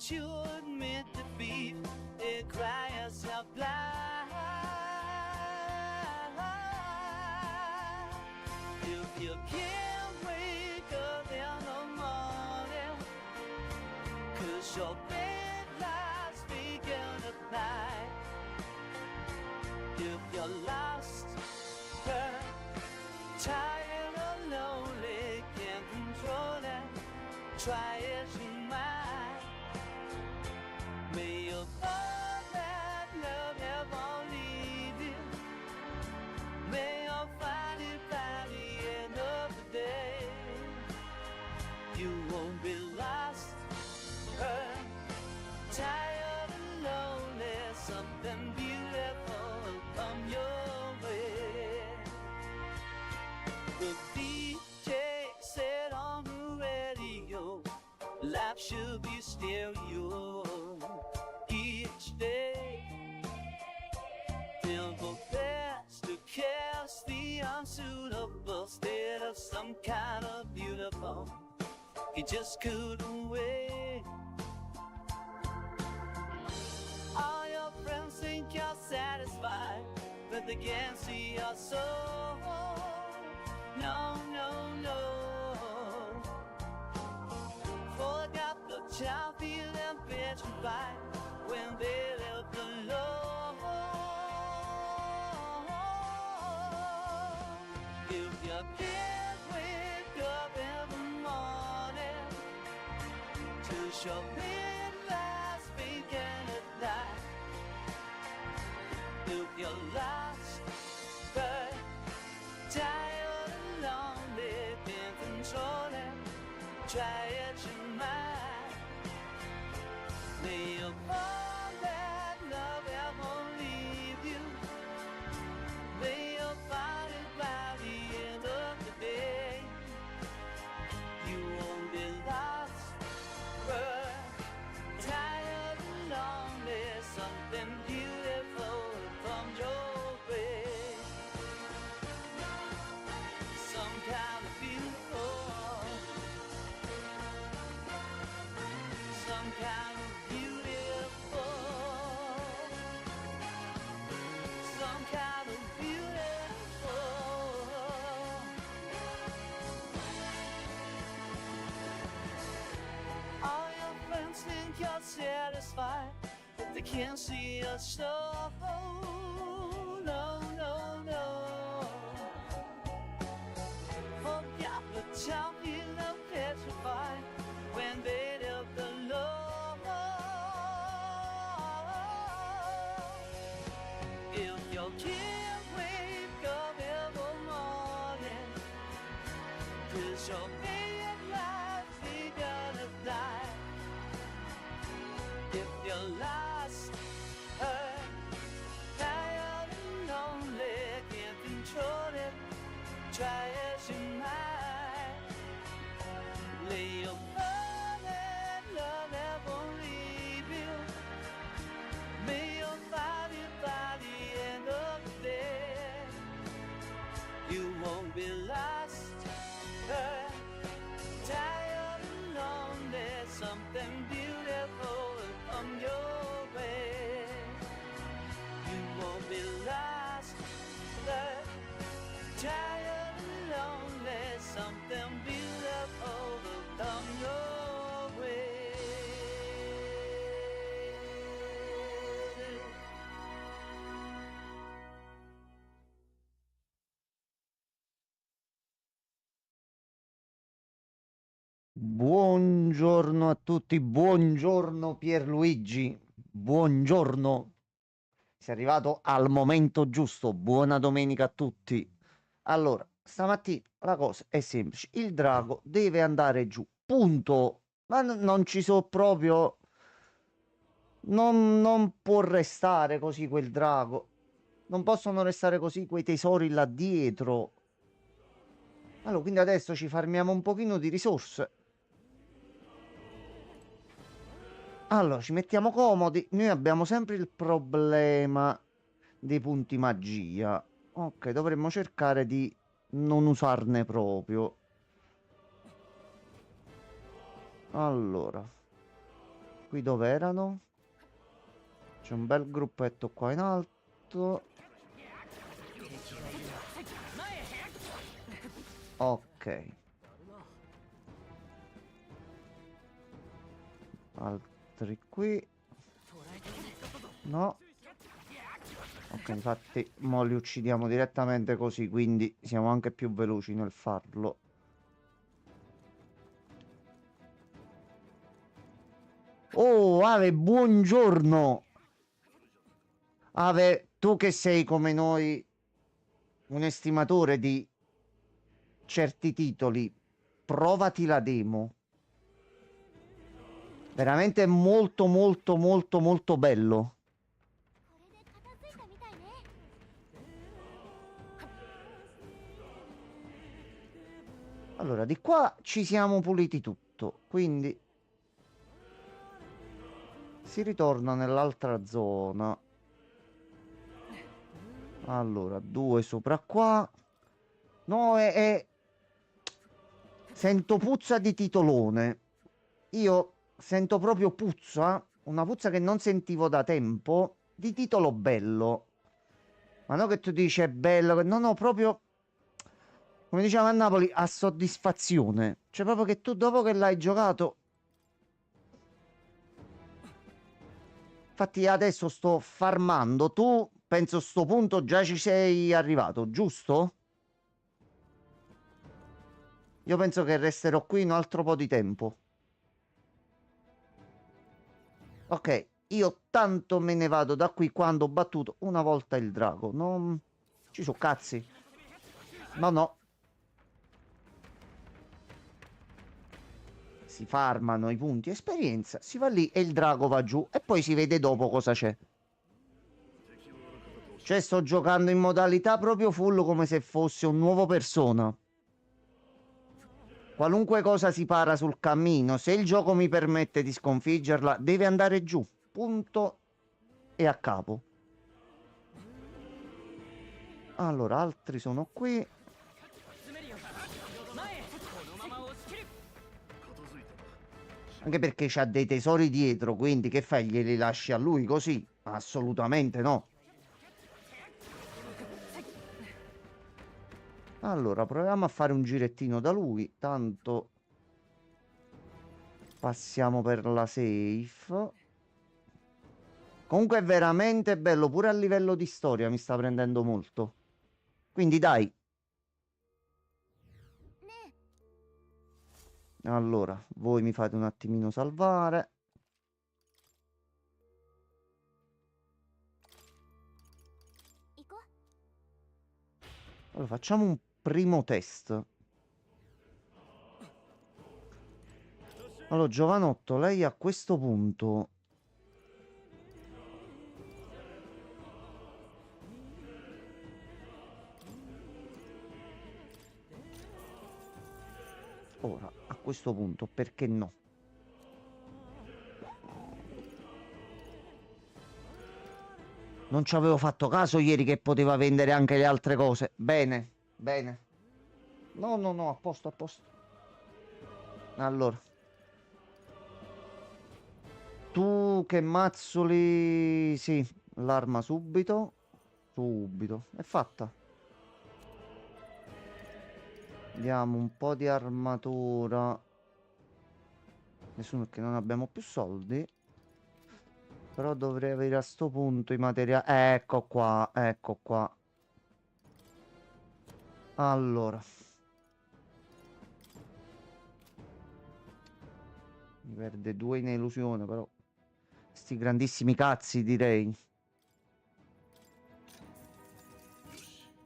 what you admit defeat, and cry yourself blind. If you can't wake up in the morning, 'cause your bed lies vacant at night. If you're lost, hurt, tired or lonely, can't control it, try as you might. May your all that love never leave you. May you find it by the end of the day. You won't be lost, hurt, tired and lonely. Something beautiful will come your way. The DJ said on the radio, life should be stereo each day. Temple best to cast the unsuitable instead of some kind of beautiful. He just couldn't wait. All your friends think you're satisfied, but they can't see your soul. No, no, no. Forgot the child feeling petrified when they left alone. If you can't wake up in the morning, 'cause your bed lies vacant at night. If you're lost, but tired and lonely, can't control it, try as you might. May your all that love ever leave you. May you find it by the end of the day. You won't be lost, but tired and lonely. Something beautiful from your way. Some kind of beautiful. Some kind of beautiful. Some kind of beautiful. All your friends think you're satisfied, but they can't see your soul. No, no, no. Forgot the child feeling petrified when they left alone. If you can't wake up in the morning, 'cause your bed lies vacant at night. If you're lost, hurt, tired and lonely, can't control it, try as you might. Lay your love and love never leave you. May you find it by the end of the day. You won't be lost, hurt, tired and lonely. Something beautiful will come your way. You won't be lost, hurt, tired and lonely. Something beautiful will come your way. Buongiorno a tutti, buongiorno Pierluigi, buongiorno. Sei arrivato al momento giusto. Buona domenica a tutti. Allora, stamattina la cosa è semplice. Il drago deve andare giù. Punto. Ma non ci so proprio. Non può restare così quel drago. Non possono restare così quei tesori là dietro. Allora, quindi adesso ci farmiamo un pochino di risorse. Allora, ci mettiamo comodi. Noi abbiamo sempre il problema dei punti magia. Ok, dovremmo cercare di non usarne proprio. Allora, Qui dove erano? C'è un bel gruppetto qua in alto. Ok. Altri qui. No. Ok, infatti mo li uccidiamo direttamente così, quindi siamo anche più veloci nel farlo. Oh, Ave, buongiorno. Ave, tu che sei come noi un estimatore di certi titoli, provati la demo. Veramente molto, molto, molto, molto bello. Allora, di qua ci siamo puliti tutto, quindi si ritorna nell'altra zona. Allora, due sopra qua. No, sento puzza di titolone. Io sento proprio puzza, una puzza che non sentivo da tempo, di titolo bello. Ma no che tu dici è bello, no, no, proprio, come diciamo a Napoli, a soddisfazione. Cioè proprio che tu dopo che l'hai giocato... Infatti adesso sto farmando, tu penso a sto punto già ci sei arrivato, giusto? Io penso che resterò qui un altro po' di tempo. Ok, io tanto me ne vado da qui quando ho battuto una volta il drago. Non ci sono cazzi. No, no. Si farmano i punti esperienza, si va lì e il drago va giù e poi si vede dopo cosa c'è. Cioè sto giocando in modalità proprio full come se fosse un nuovo Persona. Qualunque cosa si para sul cammino, se il gioco mi permette di sconfiggerla, deve andare giù. Punto e a capo. Allora, altri sono qui. Anche perché c'ha dei tesori dietro, quindi che fai? Glieli lasci a lui così? Assolutamente no. Allora, proviamo a fare un girettino da lui. Tanto passiamo per la safe. Comunque è veramente bello, pure a livello di storia mi sta prendendo molto. Quindi dai. Allora, voi mi fate un attimino salvare. Allora, facciamo un primo test. Allora, Giovanotto, lei a questo punto... Ora, a questo punto, perché no? Non ci avevo fatto caso ieri che poteva vendere anche le altre cose. Bene, bene. No, no, no, a posto, a posto. Allora, tu che mazzoli... Sì, l'arma subito. Subito. È fatta. Diamo un po' di armatura. Nessuno che non abbiamo più soldi. Però dovrei avere a sto punto i materiali. Ecco qua, ecco qua. Allora. Mi perde due in elusione, però. Sti grandissimi cazzi, direi.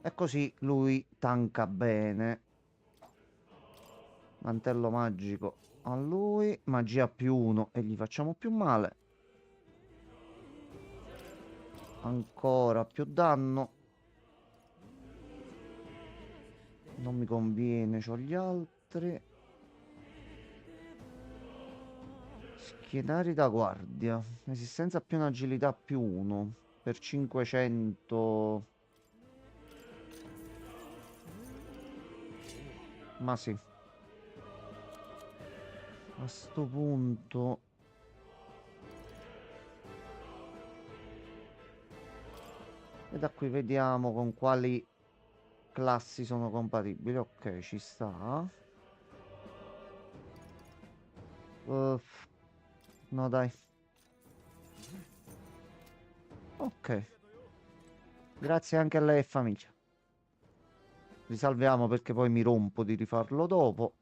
E così lui tanca bene. Mantello magico a lui. Magia più uno e gli facciamo più male. Ancora più danno. Non mi conviene, c'ho gli altri. Schienari da guardia. Resistenza più un'agilità più uno. Per 500. Ma sì. A sto punto E da qui vediamo con quali classi sono compatibili. Ok, ci sta. No, dai. Ok. Grazie anche a lei e famiglia. Risalviamo perché poi mi rompo di rifarlo dopo.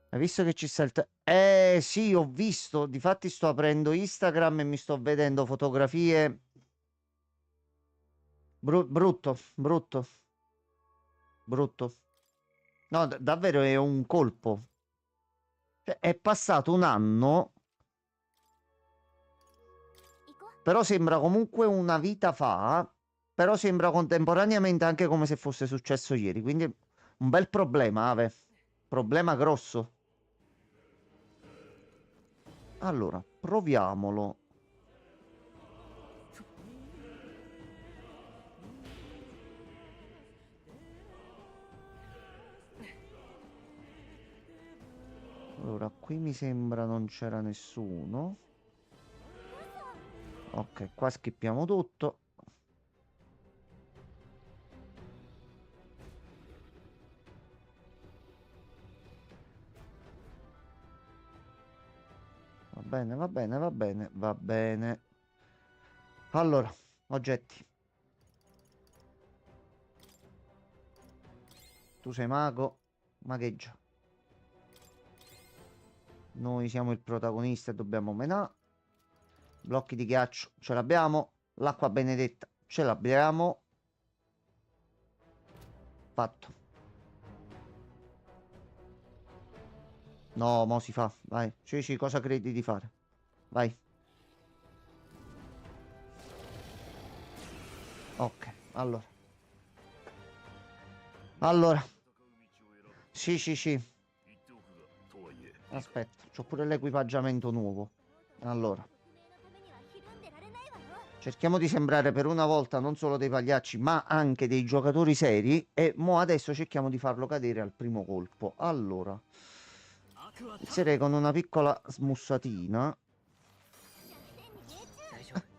Hai visto che ci sta il... sì, ho visto. Difatti sto aprendo Instagram e mi sto vedendo fotografie. Brutto, brutto, brutto. No, davvero è un colpo. Cioè, è passato un anno, però sembra comunque una vita fa, però sembra contemporaneamente anche come se fosse successo ieri. Quindi un bel problema, Ave. Problema grosso. Allora, proviamolo. Allora, qui mi sembra non c'era nessuno. Ok, qua skippiamo tutto. Va bene, va bene, va bene, va bene. Allora, oggetti. Tu sei mago, magheggia. Noi siamo il protagonista e dobbiamo menare. Blocchi di ghiaccio, ce l'abbiamo. L'acqua benedetta, ce l'abbiamo. Fatto. No, mo si fa. Vai. Cici, cosa credi di fare? Vai. Ok, allora. Allora. Sì, sì, sì. Aspetta, c'ho pure l'equipaggiamento nuovo. Allora. Cerchiamo di sembrare per una volta non solo dei pagliacci, ma anche dei giocatori seri. E mo adesso cerchiamo di farlo cadere al primo colpo. Allora. Inizierei con una piccola smussatina.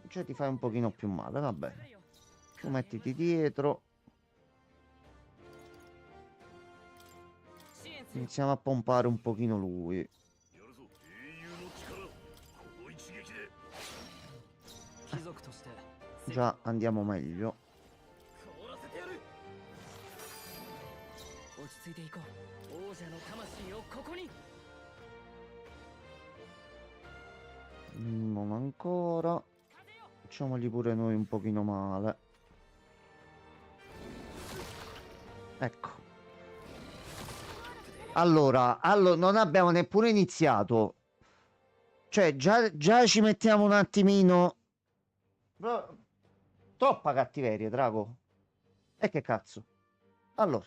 Cioè ti fai un pochino più male, va bene. Tu mettiti dietro. Iniziamo a pompare un pochino lui. Già andiamo meglio. Non ancora. Facciamogli pure noi un pochino male. Ecco. Allora, non abbiamo neppure iniziato. Cioè, già ci mettiamo un attimino. Troppa cattiveria, Drago. E che cazzo? Allora.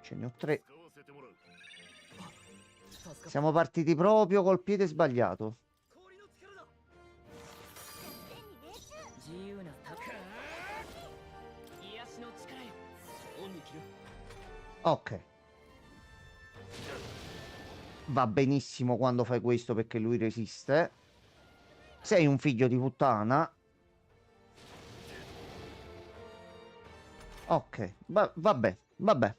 Ce ne ho 3. Siamo partiti proprio col piede sbagliato. Ok. Va benissimo quando fai questo perché lui resiste. Sei un figlio di puttana. Ok. Vabbè, vabbè.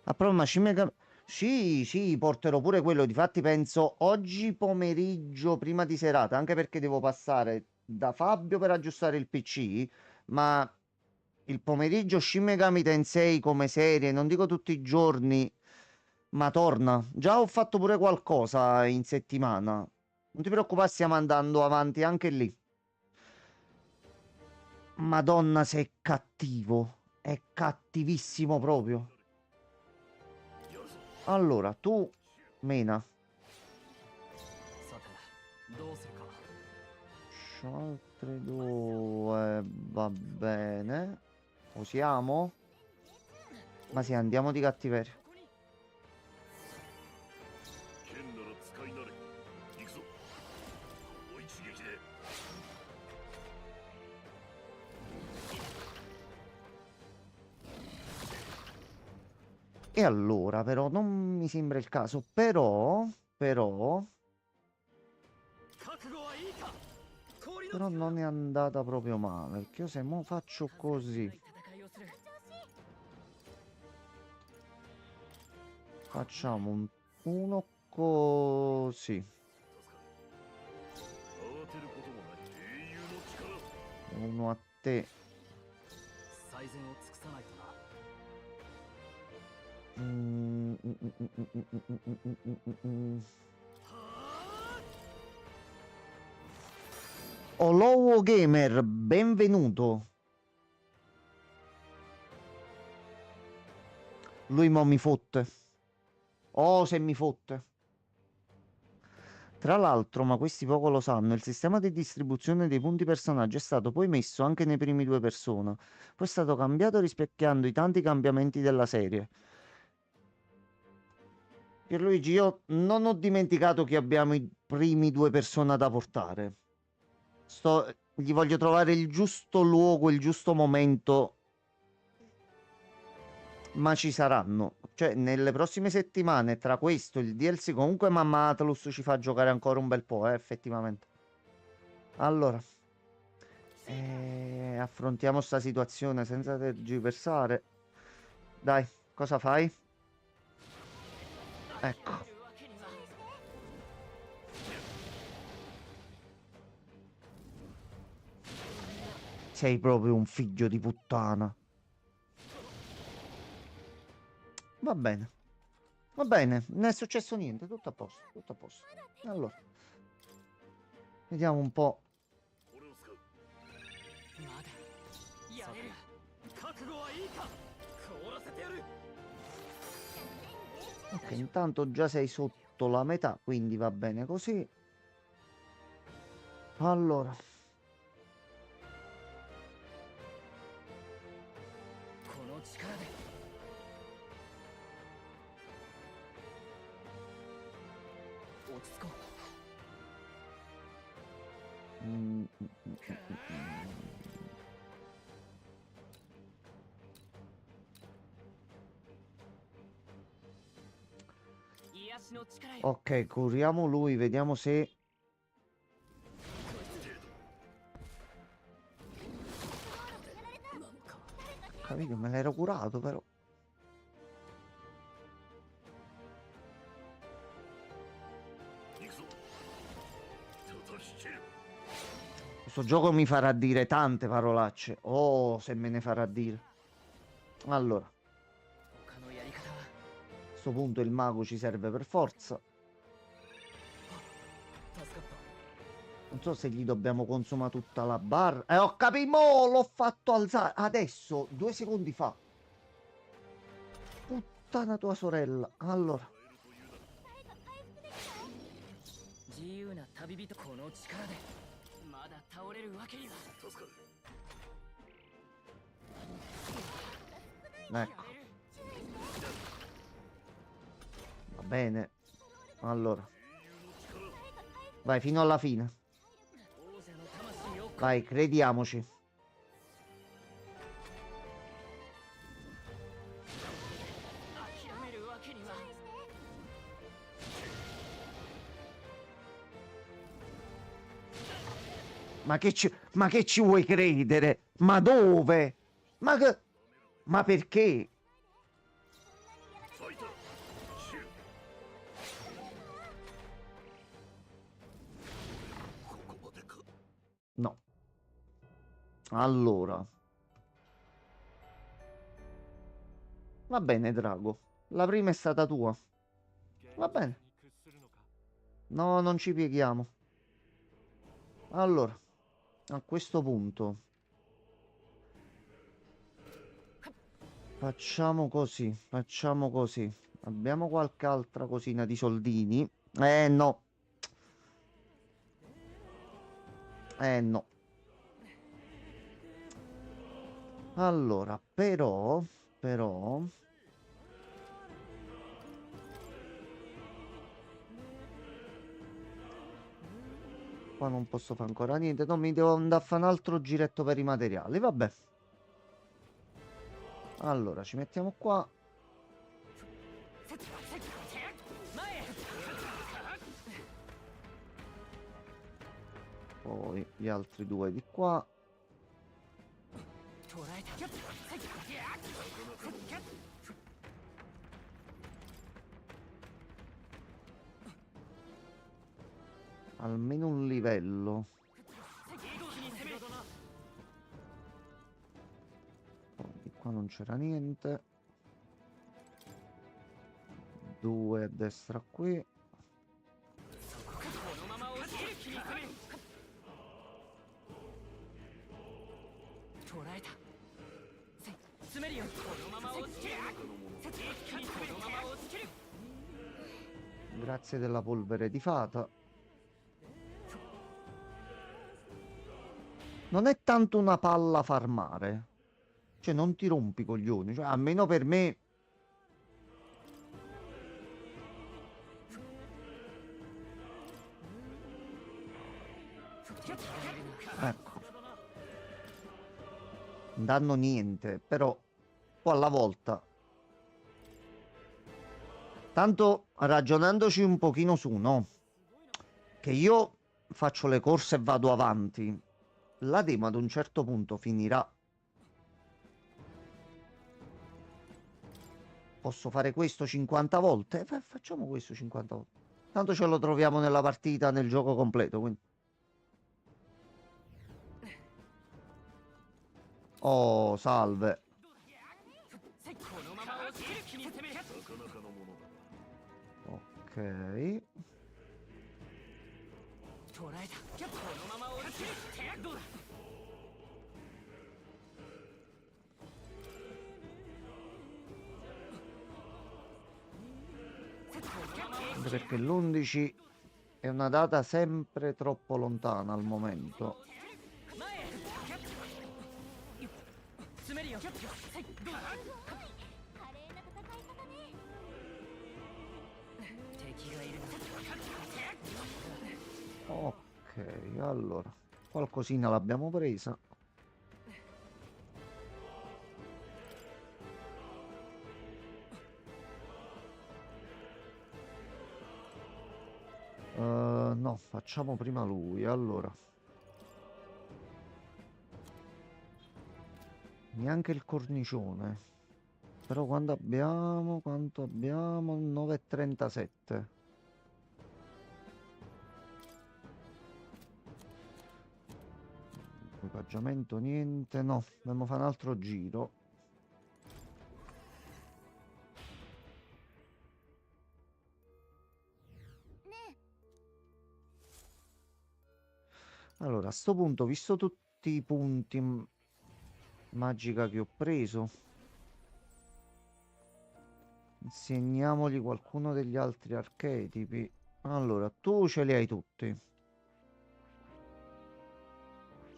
A problema Shin. Sì, sì, porterò pure quello. Difatti penso oggi pomeriggio, prima di serata, anche perché devo passare da Fabio per aggiustare il PC, ma il pomeriggio Shin Megami Tensei come serie, non dico tutti i giorni, ma torna. Già ho fatto pure qualcosa in settimana. Non ti preoccupare, stiamo andando avanti anche lì. Madonna, se è cattivo. È cattivissimo proprio. Allora, tu, Mena. Altre due, va bene. Usiamo? Ma sì, andiamo di cattiveria. E allora, però, non mi sembra il caso. Però non è andata proprio male. Perché io se mo faccio così, facciamo uno così, uno a te. Mm, mm, mm, mm, mm, mm, mm, mm, mm, mm, mm. Olowo Gamer, benvenuto. Lui mo mi fotte. Oh, se mi fotte. Tra l'altro, ma questi poco lo sanno, il sistema di distribuzione dei punti personaggio è stato poi messo anche nei primi due persona. Poi è stato cambiato rispecchiando i tanti cambiamenti della serie. Pierluigi, io non ho dimenticato che abbiamo i primi due persona da portare. Gli voglio trovare il giusto luogo, il giusto momento, ma ci saranno. Cioè, nelle prossime settimane, tra questo e il DLC, comunque Mamma Atlus ci fa giocare ancora un bel po', effettivamente. Allora, affrontiamo sta situazione senza tergiversare. Dai, cosa fai? Ecco. Sei proprio un figlio di puttana. Va bene. Va bene, non è successo niente, tutto a posto, tutto a posto. Allora, vediamo un po'. Ok, intanto già sei sotto la metà, quindi va bene così. Allora, mm, mm, mm, mm, mm. Ok, curiamo lui, vediamo se... Capito, me l'ero curato però. Questo gioco mi farà dire tante parolacce. Oh, se me ne farà dire. Allora, a questo punto il mago ci serve per forza. Non so se gli dobbiamo consumare tutta la barra. Ho capito, mo l'ho fatto alzare. Adesso, 2 secondi fa. Puttana tua sorella. Allora. Ecco. Va bene. Allora. Vai fino alla fine. Vai, crediamoci. Ma che ci vuoi credere? Ma dove? Ma perché? No. Allora. Va bene, Drago. La prima è stata tua. Va bene. No, non ci pieghiamo. Allora, a questo punto facciamo così, facciamo così. Abbiamo qualche altra cosina di soldini? No. No. Allora, però qua non posso fare ancora niente. No, mi devo andare a fare un altro giretto per i materiali. Vabbè. Allora, ci mettiamo qua. Poi gli altri due di qua. Almeno un livello. Poi di qua non c'era niente. Due a destra qui. Grazie della polvere di fata. Non è tanto una palla farmare. Cioè non ti rompi i coglioni. Cioè, almeno per me. Ecco. Non danno niente. Però un po' alla volta. Tanto ragionandoci un pochino su, no? Che io faccio le corse e vado avanti. La demo ad un certo punto finirà. Posso fare questo 50 volte? Facciamo questo 50 volte. Tanto ce lo troviamo nella partita, nel gioco completo. Quindi. Oh, salve. Ok. Anche perché l'11 è una data sempre troppo lontana al momento. Ok, allora. Qualcosina l'abbiamo presa. No, facciamo prima lui. Allora. Neanche il cornicione. Però quanto abbiamo? Quanto abbiamo? 9,37. Equipaggiamento niente. No, dobbiamo fare un altro giro. Allora, a sto punto, visto tutti i punti magica che ho preso, insegniamogli qualcuno degli altri archetipi. Allora, tu ce li hai tutti.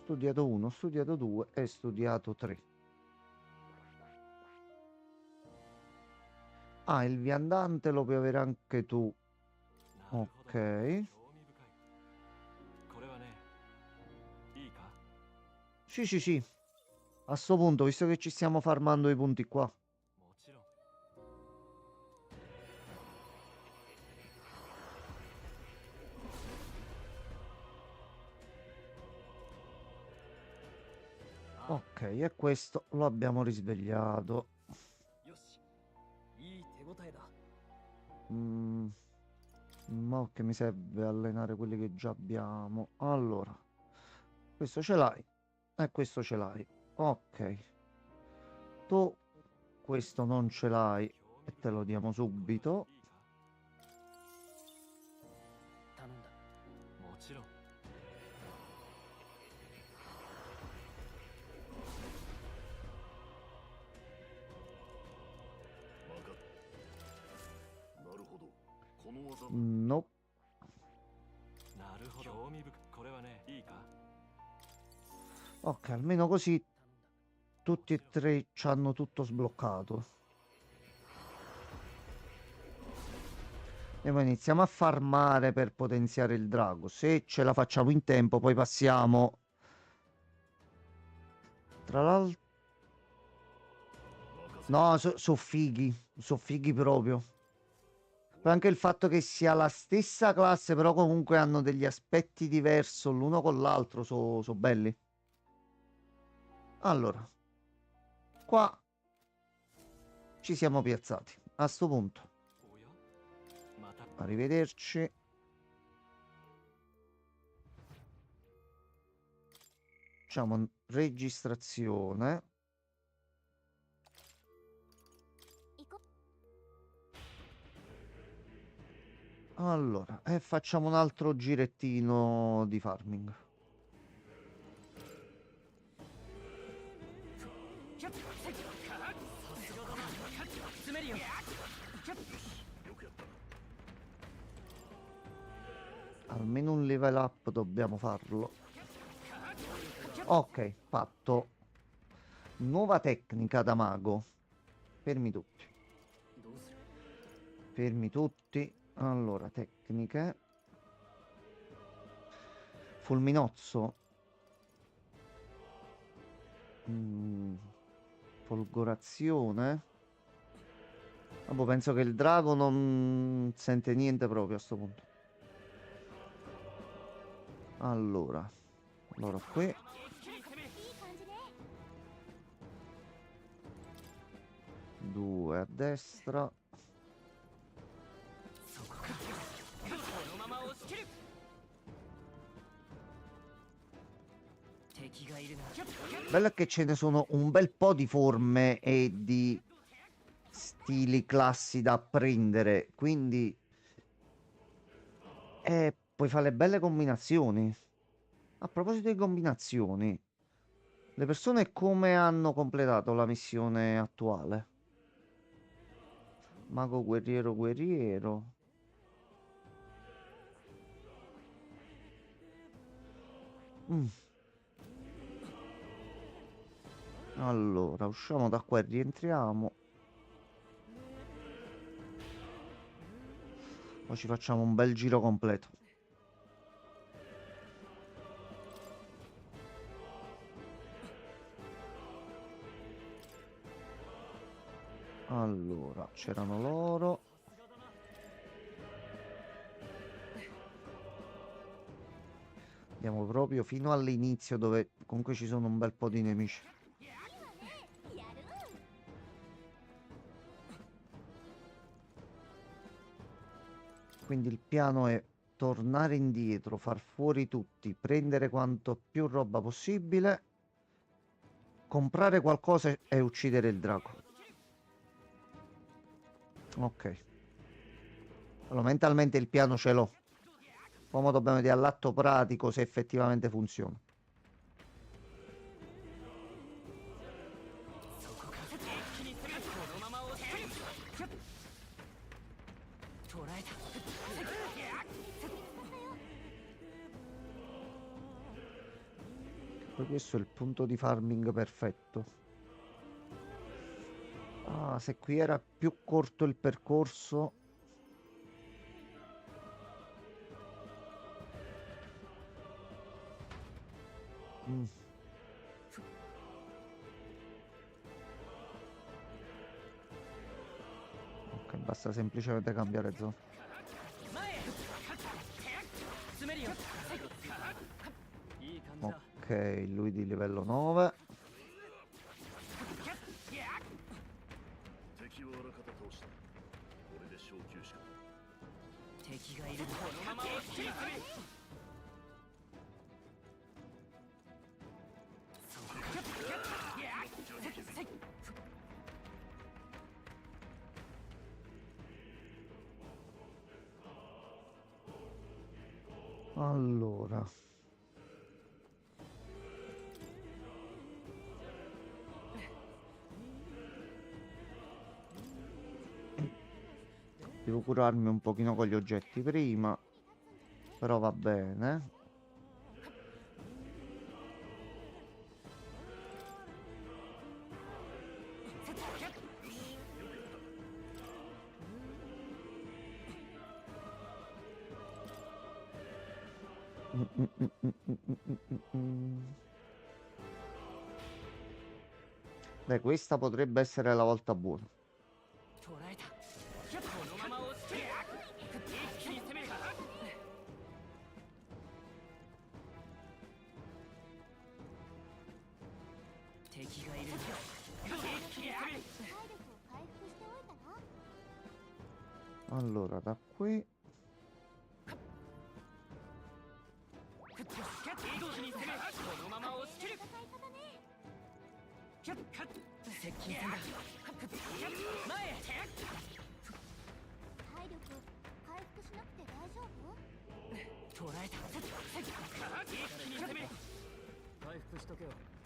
Studiato 1, studiato 2 e studiato 3. Ah, il viandante lo puoi avere anche tu. Ok. Sì, sì, sì. A sto punto, visto che ci stiamo farmando i punti qua. Ok, e questo lo abbiamo risvegliato. Ma che mi serve allenare quelli che già abbiamo. Allora, questo ce l'hai e questo ce l'hai. Ok. Tu questo non ce l'hai e te lo diamo subito. No. Ok, almeno così tutti e tre ci hanno tutto sbloccato. E poi iniziamo a farmare per potenziare il drago. Se ce la facciamo in tempo, poi passiamo. Tra l'altro. No, so fighi proprio. Poi anche il fatto che sia la stessa classe, però comunque hanno degli aspetti diversi l'uno con l'altro, sono belli. Allora, qua ci siamo piazzati. A sto punto, arrivederci. Facciamo registrazione. Allora, e facciamo un altro girettino di farming. Almeno un level up dobbiamo farlo. Ok, fatto. Nuova tecnica da mago. Fermi tutti. Fermi tutti. Allora, tecniche. Fulminozzo. Folgorazione. Vabbè, penso che il drago non sente niente proprio a sto punto. Allora qui. Due a destra. Bello è che ce ne sono un bel po' di forme e di stili classi da apprendere, quindi puoi fare belle combinazioni. A proposito di combinazioni, le persone come hanno completato la missione attuale? Mago guerriero guerriero. Mm. Allora, usciamo da qua e rientriamo. Poi ci facciamo un bel giro completo. Allora, c'erano loro. Andiamo proprio fino all'inizio dove comunque ci sono un bel po' di nemici. Quindi il piano è tornare indietro, far fuori tutti, prendere quanto più roba possibile, comprare qualcosa e uccidere il drago. Ok. Allora, mentalmente il piano ce l'ho. Poi dobbiamo vedere all'atto pratico se effettivamente funziona. Poi questo è il punto di farming perfetto. Ah, se qui era più corto il percorso. Ok, basta semplicemente cambiare zona. Ok, lui di livello 9. Allora. Devo curarmi un pochino con gli oggetti prima. Però va bene. Beh, questa potrebbe essere la volta buona. Allora, da qui.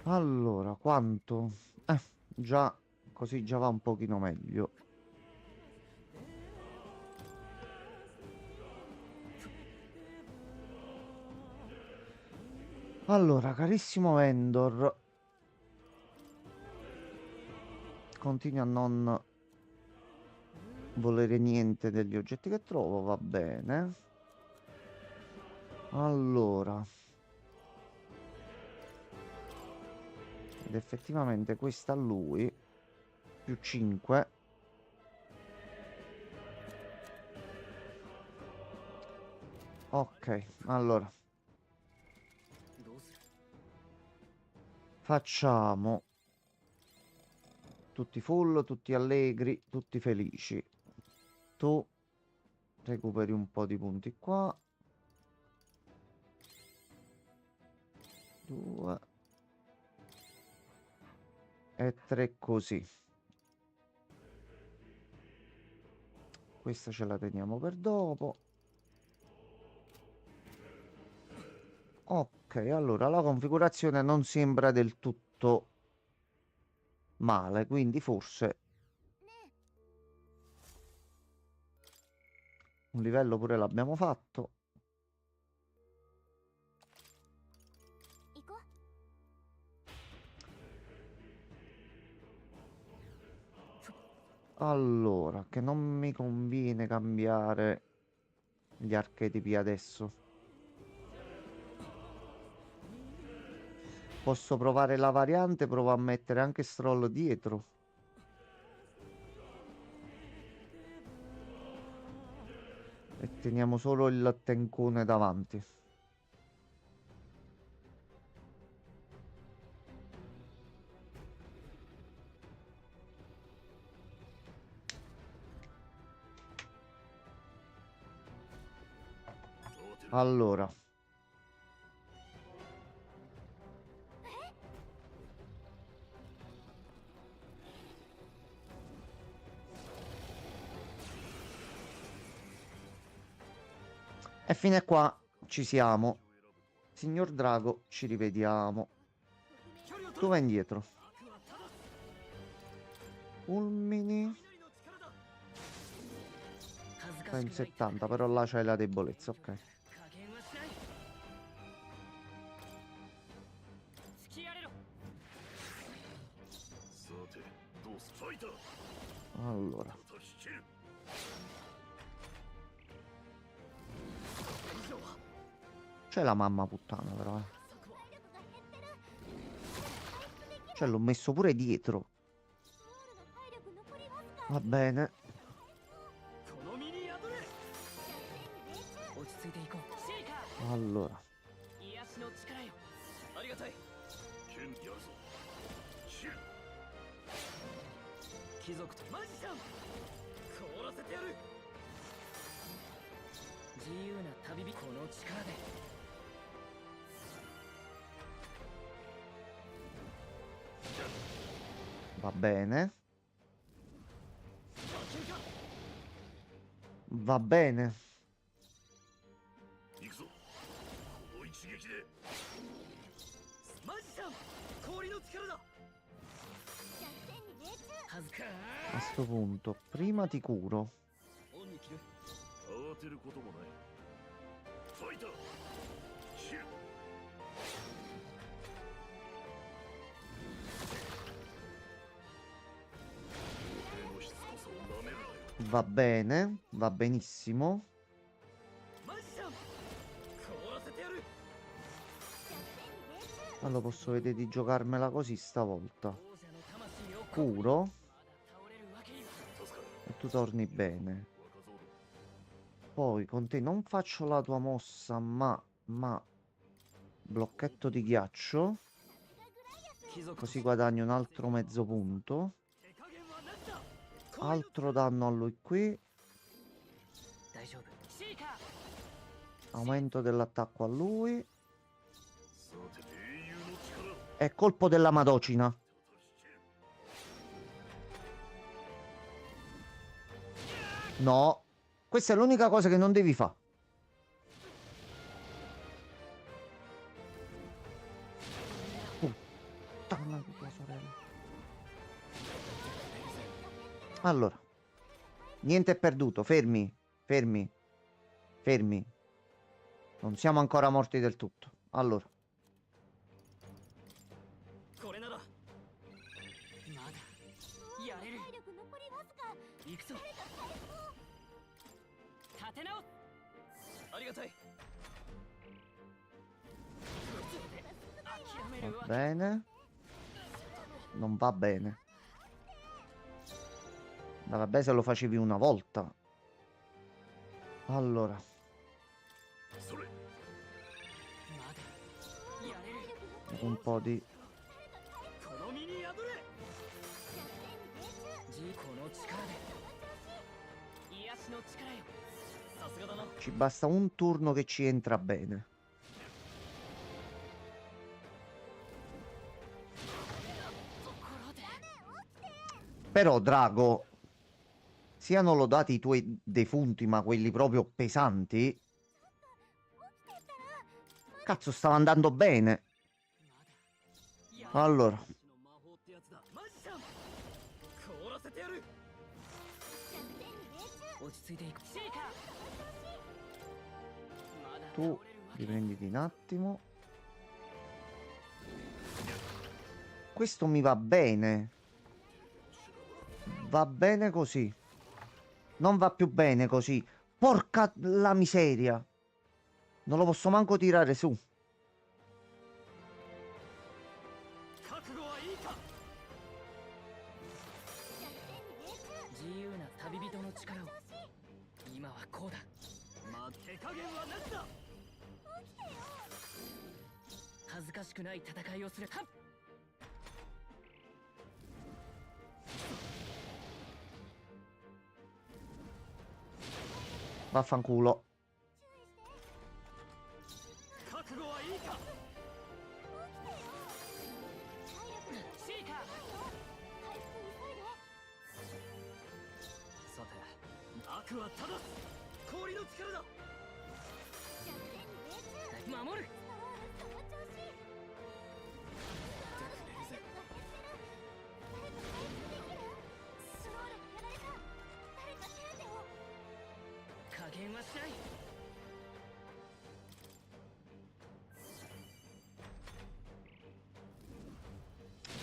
Allora, quanto? Già, così già va un pochino meglio. Allora, carissimo Endor, continui a non volere niente degli oggetti che trovo, va bene. Allora, ed effettivamente questa a lui, più 5. Ok, allora, facciamo tutti full, tutti allegri, tutti felici. Tu recuperi un po' di punti qua. 2 e 3 così. Questa ce la teniamo per dopo. Ok, allora la configurazione non sembra del tutto male, quindi forse un livello pure l'abbiamo fatto. Allora, che non mi conviene cambiare gli archetipi adesso. Posso provare la variante, provo a mettere anche Stroll dietro. E teniamo solo il tencone davanti. Allora. E fino a qua ci siamo. Signor Drago, ci rivediamo. Tu vai indietro. Fulmini. Fai un 70, però là c'hai la debolezza, ok. Allora. C'è la mamma puttana però, eh. Cioè l'ho messo pure dietro. Va bene. Allora. Va bene. Va bene. A sto punto, prima ti curo. Va bene, va benissimo. Allora posso vedere di giocarmela così stavolta. Curo. E tu torni bene. Poi con te non faccio la tua mossa, ma blocchetto di ghiaccio. Così guadagno un altro mezzo punto. Altro danno a lui qui. Aumento dell'attacco a lui. E colpo della Madocina. No. Questa è l'unica cosa che non devi fare. Puttana di tua sorella. Allora. Niente è perduto. Fermi. Fermi. Fermi. Non siamo ancora morti del tutto. Allora. Va bene. Non va bene. Ma vabbè, se lo facevi una volta. Allora. Un po' di... Ci basta un turno che ci entra bene. Però, Drago, siano lodati i tuoi defunti, ma quelli proprio pesanti. Cazzo, stava andando bene. Allora. Tu riprenditi un attimo. Questo mi va bene. Va bene così. Non va più bene così. Porca la miseria. Non lo posso manco tirare su. Vaffanculo.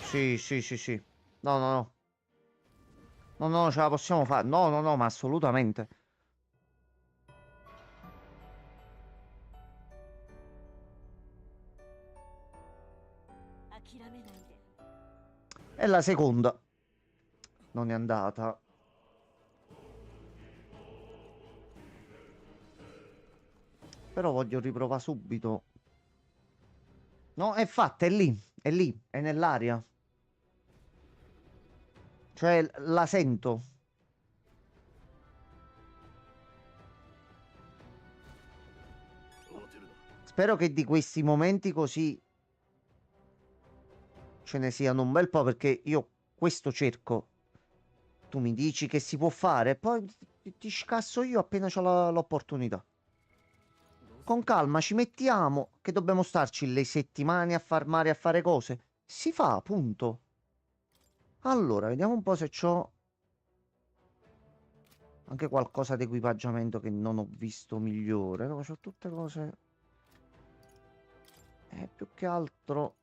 Sì, sì, sì, sì. No, no, no. No, no, ce la possiamo fare. No, no, no, ma assolutamente. È la seconda. Non è andata. Però voglio riprovare subito. No, è fatta, è lì. È lì, è nell'aria. Cioè, la sento. Spero che di questi momenti così ce ne siano un bel po', perché io questo cerco. Tu mi dici che si può fare, poi ti scasso io appena c'ho l'opportunità. Con calma ci mettiamo, che dobbiamo starci le settimane a farmare, a fare cose. Si fa, punto. Allora, vediamo un po' se c'ho anche qualcosa di equipaggiamento che non ho visto migliore. No, c'ho tutte cose... più che altro...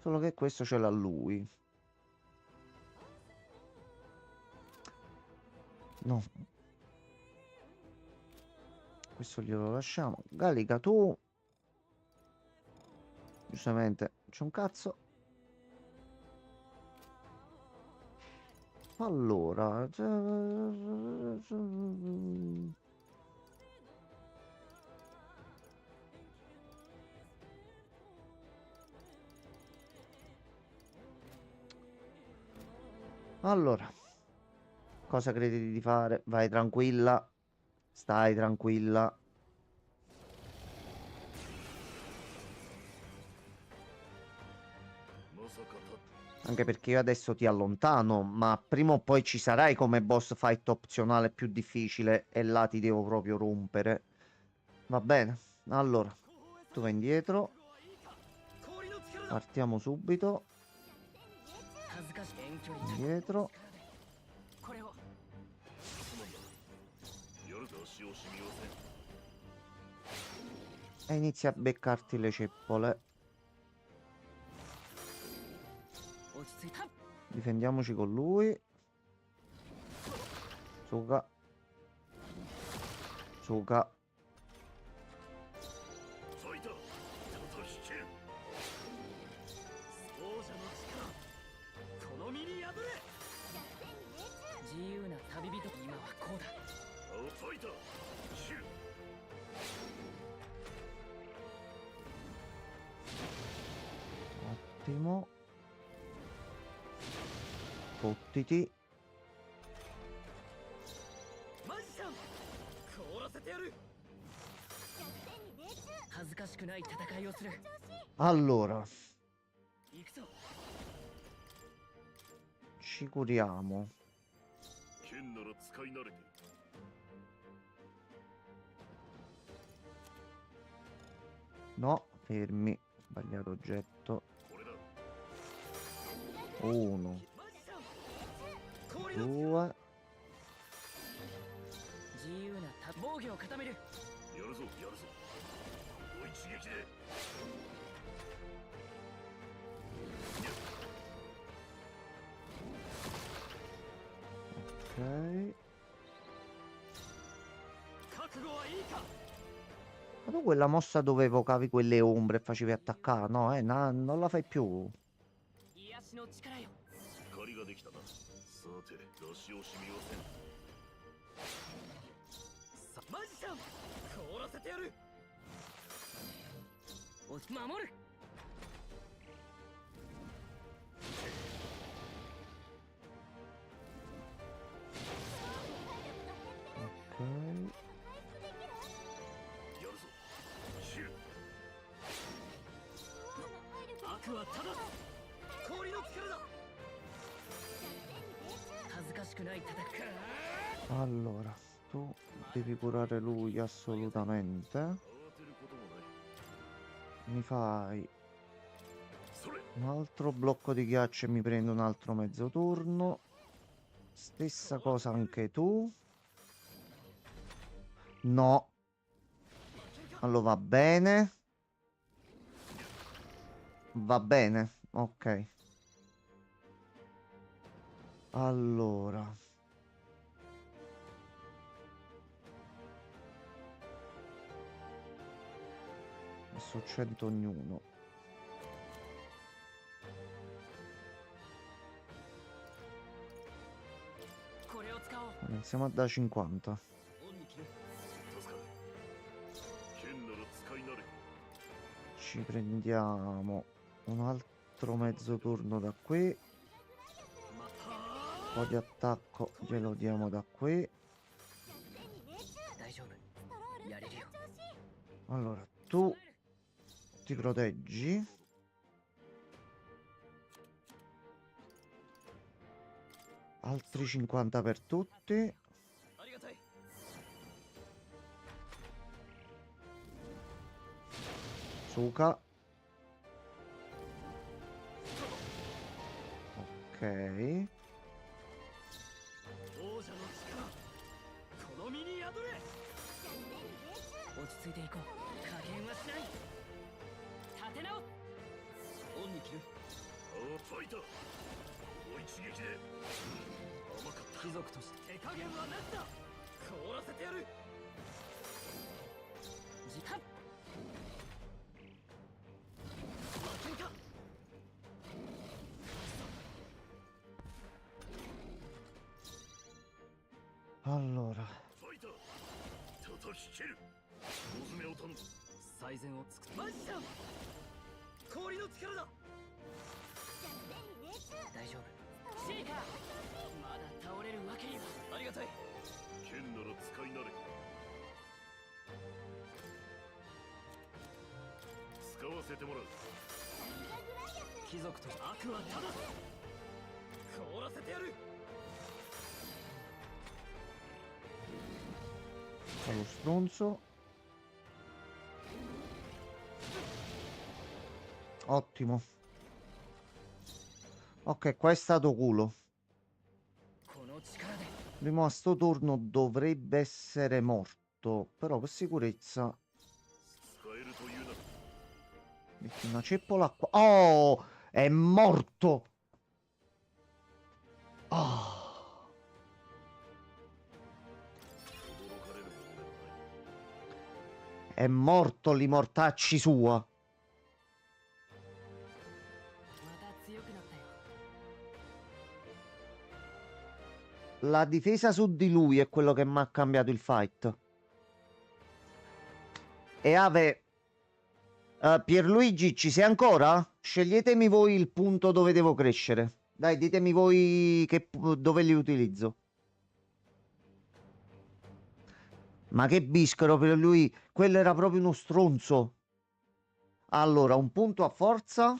Solo che questo ce l'ha lui. No. Questo glielo lasciamo. Gallica, tu... Giustamente, c'è un cazzo. Allora... Allora, cosa credi di fare? Vai tranquilla. Stai tranquilla. Anche perché io adesso ti allontano, ma prima o poi ci sarai come boss fight opzionale più difficile e là ti devo proprio rompere. Va bene. Allora, tu vai indietro. Partiamo subito. Indietro. E inizia a beccarti le ceppole. Difendiamoci con lui. Suga. Suga. Ottimo. Fottiti. Allora, ci curiamo. No, fermi. Sbagliato oggetto. 1, 2. Ok. Ma tu quella mossa dove evocavi quelle ombre e facevi attaccare? No, non la fai più. Ok. Allora, tu devi curare lui assolutamente. Mi fai un altro blocco di ghiaccio e mi prendo un altro mezzo turno. Stessa cosa anche tu. No. Allora va bene. Va bene. Ok. Allora. Messo 100 ognuno. Iniziamo a da 50. Ci prendiamo un altro mezzo turno da qui. Un po' di attacco glielo diamo da qui. Allora, tu ti proteggi. Altri 50 per tutti. Suka. Ok. Allora, まだ倒れるわけには。ありがたい。剣なら使い慣れ。使わせてもらう。貴族と悪はただ凍らせてやる。 Allo stronzo. Ottimo. Ok, qua è stato culo. この力で Primo a sto turno dovrebbe essere morto. Però per sicurezza 使えるというなら metti una ceppola qua. Oh! È morto! Ah. 驚かれるものではない。 È morto li mortacci sua. また強くなったよ。 La difesa su di lui è quello che mi ha cambiato il fight. E Ave... Pierluigi, ci sei ancora? Sceglietemi voi il punto dove devo crescere. Dai, ditemi voi dove li utilizzo. Ma che bischero per lui. Quello era proprio uno stronzo. Allora, un punto a forza.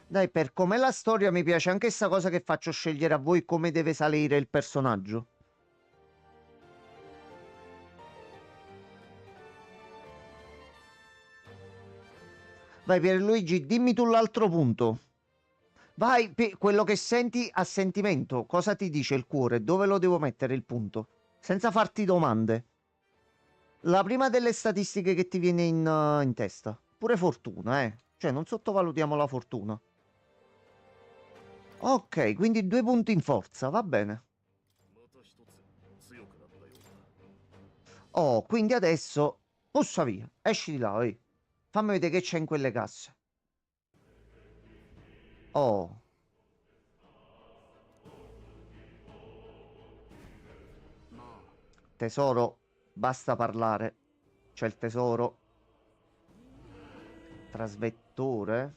Dai, per com'è la storia mi piace anche sta cosa che faccio scegliere a voi come deve salire il personaggio. Vai Pierluigi, dimmi tu l'altro punto. Vai, quello che senti a sentimento. Cosa ti dice il cuore? Dove lo devo mettere il punto? Senza farti domande. La prima delle statistiche che ti viene in testa. Pure fortuna, eh. Cioè, non sottovalutiamo la fortuna. Ok, quindi 2 punti in forza, va bene. また一つ強くなったようだ。 Oh, quindi adesso... Pussa via, esci di là, oi. Fammi vedere che c'è in quelle casse. Oh. Tesoro, basta parlare. C'è il tesoro. Trasvettore.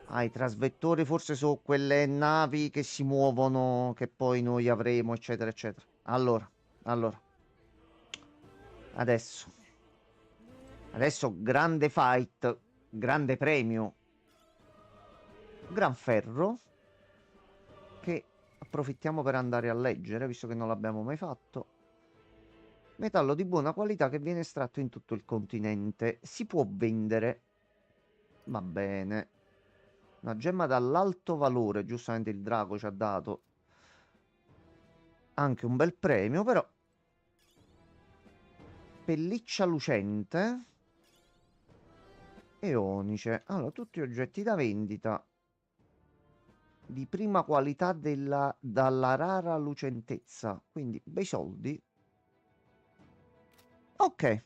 Ah, i trasvettori forse sono quelle navi che si muovono, che poi noi avremo, eccetera, eccetera. Allora. Adesso grande fight, grande premio. Gran ferro. Che approfittiamo per andare a leggere, visto che non l'abbiamo mai fatto. Metallo di buona qualità che viene estratto in tutto il continente. Si può vendere. Va bene. Una gemma dall'alto valore, giustamente il drago ci ha dato anche un bel premio, però. Pelliccia lucente. E onice. Allora, tutti oggetti da vendita di prima qualità dalla rara lucentezza. Quindi, bei soldi. Ok.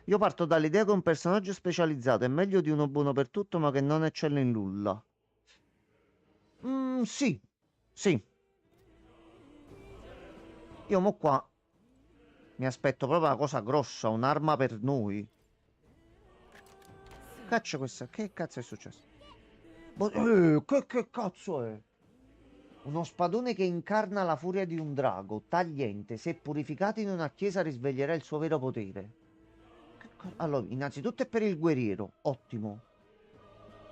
Io parto dall'idea che un personaggio specializzato è meglio di uno buono per tutto, ma che non eccelle in nulla. Sì. Io mo qua mi aspetto proprio una cosa grossa, un'arma per noi. Caccia questa. Che cazzo è successo? Che cazzo è? Uno spadone che incarna la furia di un drago, tagliente. Se purificato in una chiesa risveglierà il suo vero potere. Allora, innanzitutto è per il guerriero. Ottimo.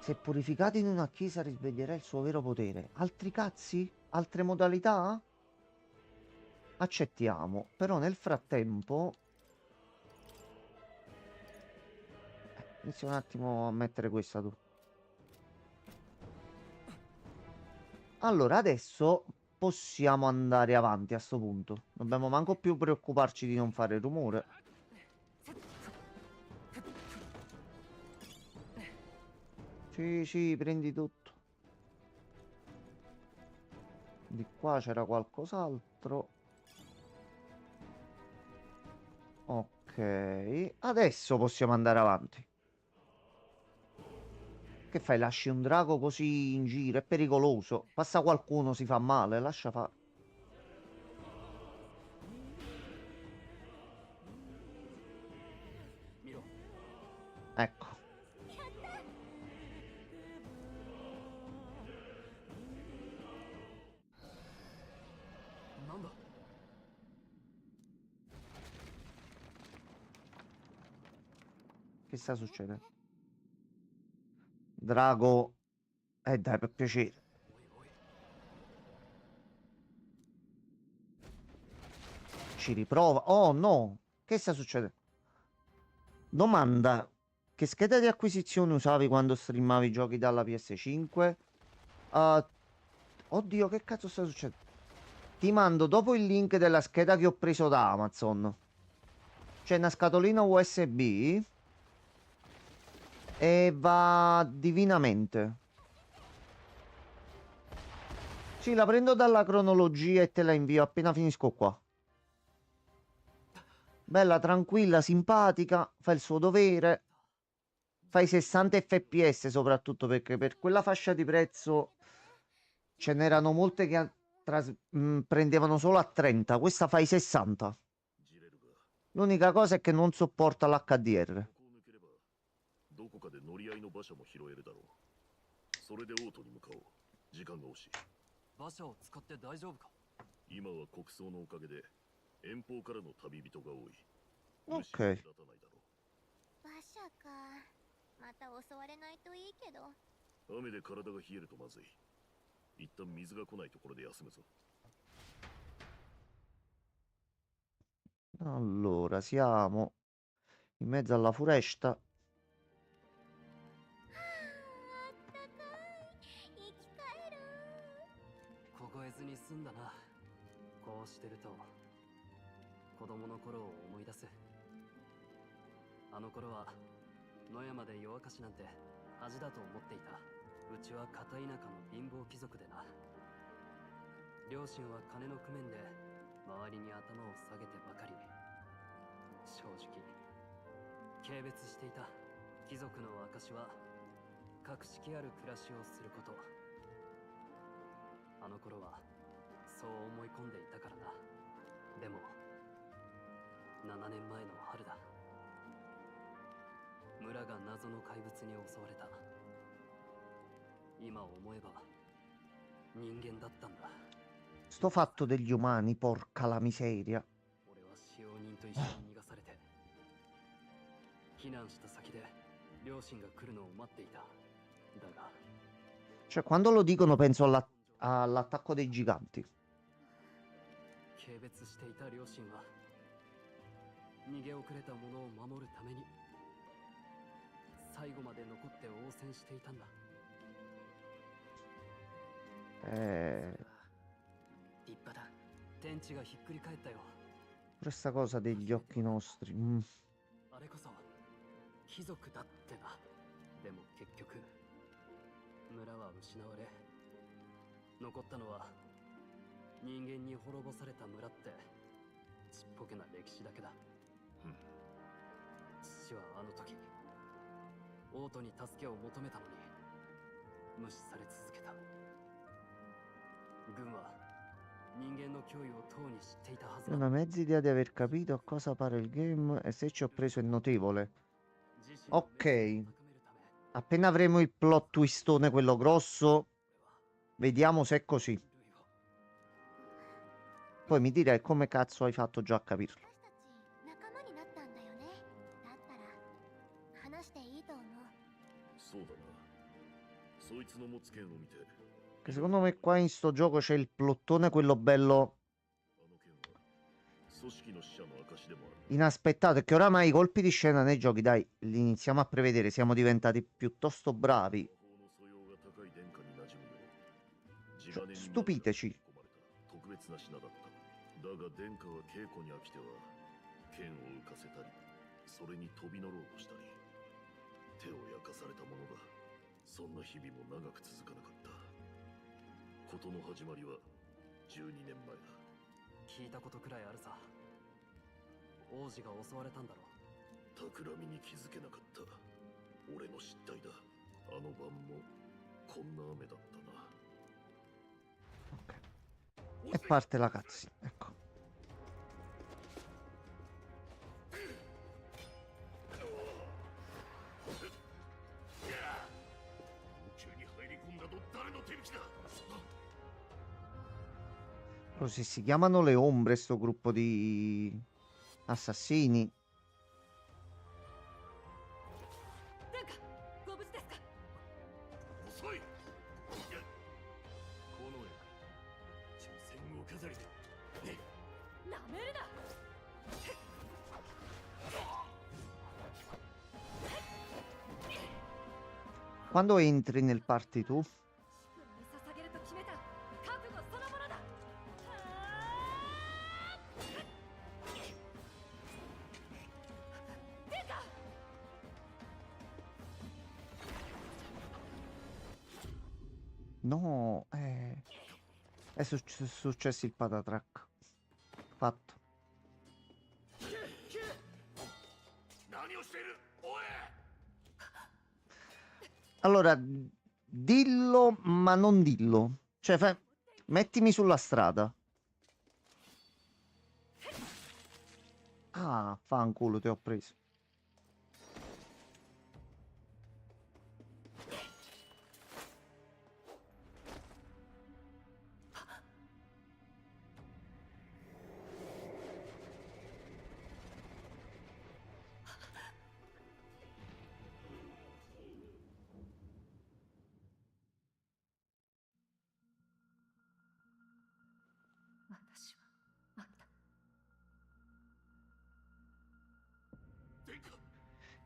Se purificato in una chiesa risveglierà il suo vero potere. Altri cazzi? Altre modalità? Accettiamo. Però nel frattempo... inizia un attimo a mettere questa tu. Allora, adesso possiamo andare avanti a sto punto. Non dobbiamo manco più preoccuparci di non fare rumore. Sì, prendi tutto. Di qua c'era qualcos'altro. Ok. Adesso possiamo andare avanti. Che fai? Lasci un drago così in giro? È pericoloso. Passa qualcuno, si fa male. Lascia fare. Che sta succedendo? Drago. Dai, per piacere. Ci riprova. Oh no! Che sta succedendo? Domanda. Che scheda di acquisizione usavi quando streamavi giochi dalla PS5? Oddio, che cazzo sta succedendo? Ti mando dopo il link della scheda che ho preso da Amazon. C'è una scatolina USB e va divinamente. Sì, la prendo dalla cronologia e te la invio appena finisco qua. Bella, tranquilla, simpatica, fa il suo dovere. Fai 60 fps soprattutto perché per quella fascia di prezzo ce n'erano molte che prendevano solo a 30. Questa fai 60. ジレルが L'unica cosa è che non sopporta l'HDR. ここを抜ければどこかで乗り合いの馬車も拾えるだろう。それでオートに向かおう。時間が惜しい。馬車を使って大丈夫か？今は国葬のおかげで遠方からの旅人が多い。 Ok. 無視は目立たないだろ馬車か。また襲われないといいけど。う。雨で体が冷えるとまずい。一旦水が来ないところで休むぞ。 Allora, siamo in mezzo alla foresta. あったかい。生き返る。凍えずに済んだな。こうしてると子供の頃を思い出す。あの頃は野山で夜明かしなんて恥だと思っていた。うちは片田舎の貧乏貴族でな。両親は金の工面で周りに頭を下げてばかり。正直軽蔑していた。貴族の証は格式ある暮らしをすること。あの頃はそう思い込んでいたからな。でも7年前の春だ。村が謎の怪物に襲われた。今思えば人間だったんだ。 Sto fatto degli umani, porca la miseria. 俺は使用人と一緒に逃がされて避難した先で両親が来るのを待っていた。だが Cioè, quando lo dicono penso all'attacco dei giganti. 軽蔑していた両親は逃げ遅れた者を守るために最後まで残って応戦していたんだ。立派だ。天地がひっくり返ったよ。 Questa cosa degli occhi nostri. あれこそ貴族だってな。でも結局村は失われ残ったのは人間に滅ぼされた村ってちっぽけな歴史だけだ。父はあの時王都に助けを求めたのに無視され続けた。軍は人間の脅威をとうに知っていたはずだ。 Non ho mezza idea di aver capito a cosa pare il game e se ci ho preso è notevole. Ok. Appena avremo il plot twistone, quello grosso, vediamo se è così. Poi mi direi come cazzo hai fatto già a capirlo. 私たち仲間になったんだよね。だったら話していいと思う。そうだな。そいつの持つ剣を見て、 Che secondo me qua in sto gioco c'è il plottone, quello bello あの剣は組織の使者の証でもある。 inaspettato. E che oramai i colpi di scena nei giochi, dai, li iniziamo a prevedere. Siamo diventati piuttosto bravi. 法の素養が高い殿下に馴染むよう地金に Stupiteci. 込まれた特別な品だった。だが殿下は稽古に飽きては剣を浮かせたり、それに飛び乗ろうとしたり、手を焼かされたものだ。そんな日々も長く続かなかった。事の始まりは12年前だ。聞いたことくらいあるさ。王子が襲われたんだろう。企みに気づけなかった。俺の失態だ。あの晩もこんな雨だったな。 E parte la cutscene, ecco. 急に入り込んだと誰の手引きだ。 Però se si chiamano le ombre, sto gruppo di assassini. 来い。炎よ挑戦を飾りでなめるな。 Quando entri nel party tu? 自分に捧げると決めた覚悟そのものだ。出た。 No, è successo il patatrack. Fatto. 何をしている。おい。 Allora, dillo, ma non dillo. Cioè, mettimi sulla strada. Ah, fanculo, ti ho preso.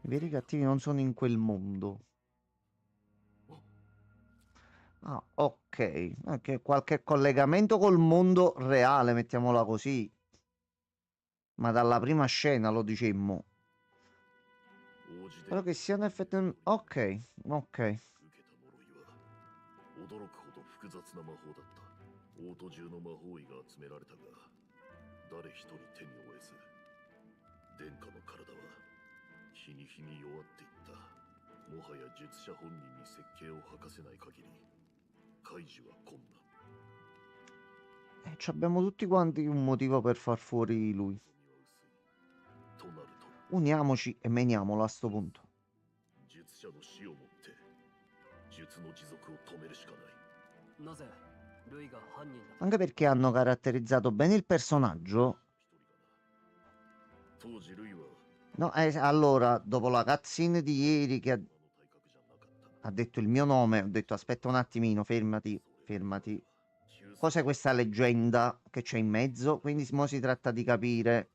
I veri cattivi non sono in quel mondo. Ah, ok. Anche qualche collegamento col mondo reale, mettiamola così. Ma dalla prima scena lo dicemmo. 王子 Quello で che siano effettivamente... Ok, ok. 受けた呪いは驚くほど複雑な魔法だった。王都中の魔法医が集められたが、誰一人手に負えず、殿下の体は日に日に弱っていった。もはや術者本人に設計を吐かせない限り、解除は困難。Abbiamo tutti quanti un motivo per far fuori lui. となると、 Uniamoci e meniamolo a sto punto. 術者の死をもって術の持続を止めるしかない。なぜルイが犯人だ。 Anche perché hanno caratterizzato bene il personaggio. 当時ルイは No, allora, dopo la cutscene di ieri che の体格じゃなかった。 ha detto il mio nome, ho detto aspetta un attimino, fermati, fermati. Cos'è questa leggenda che c'è in mezzo? Quindi mo si tratta di capire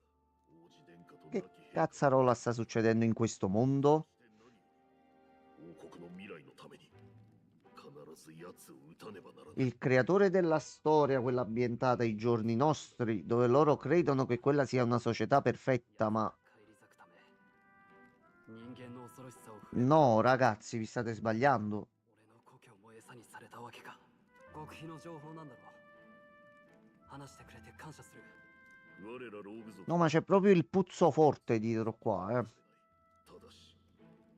che cazzarola sta succedendo in questo mondo. 王国の未来のために必ず奴を撃たねばならない。 Il creatore della storia, quella ambientata ai giorni nostri, dove loro credono che quella sia una società perfetta, ma 返り咲くため人間の恐ろしさを触れ no, ragazzi, vi state sbagliando. 俺の故郷も餌にされたわけか。極秘の情報なんだろう。話してくれて感謝する。我らローグ族 No, ma c'è proprio il puzzo forte dietro qua, ただし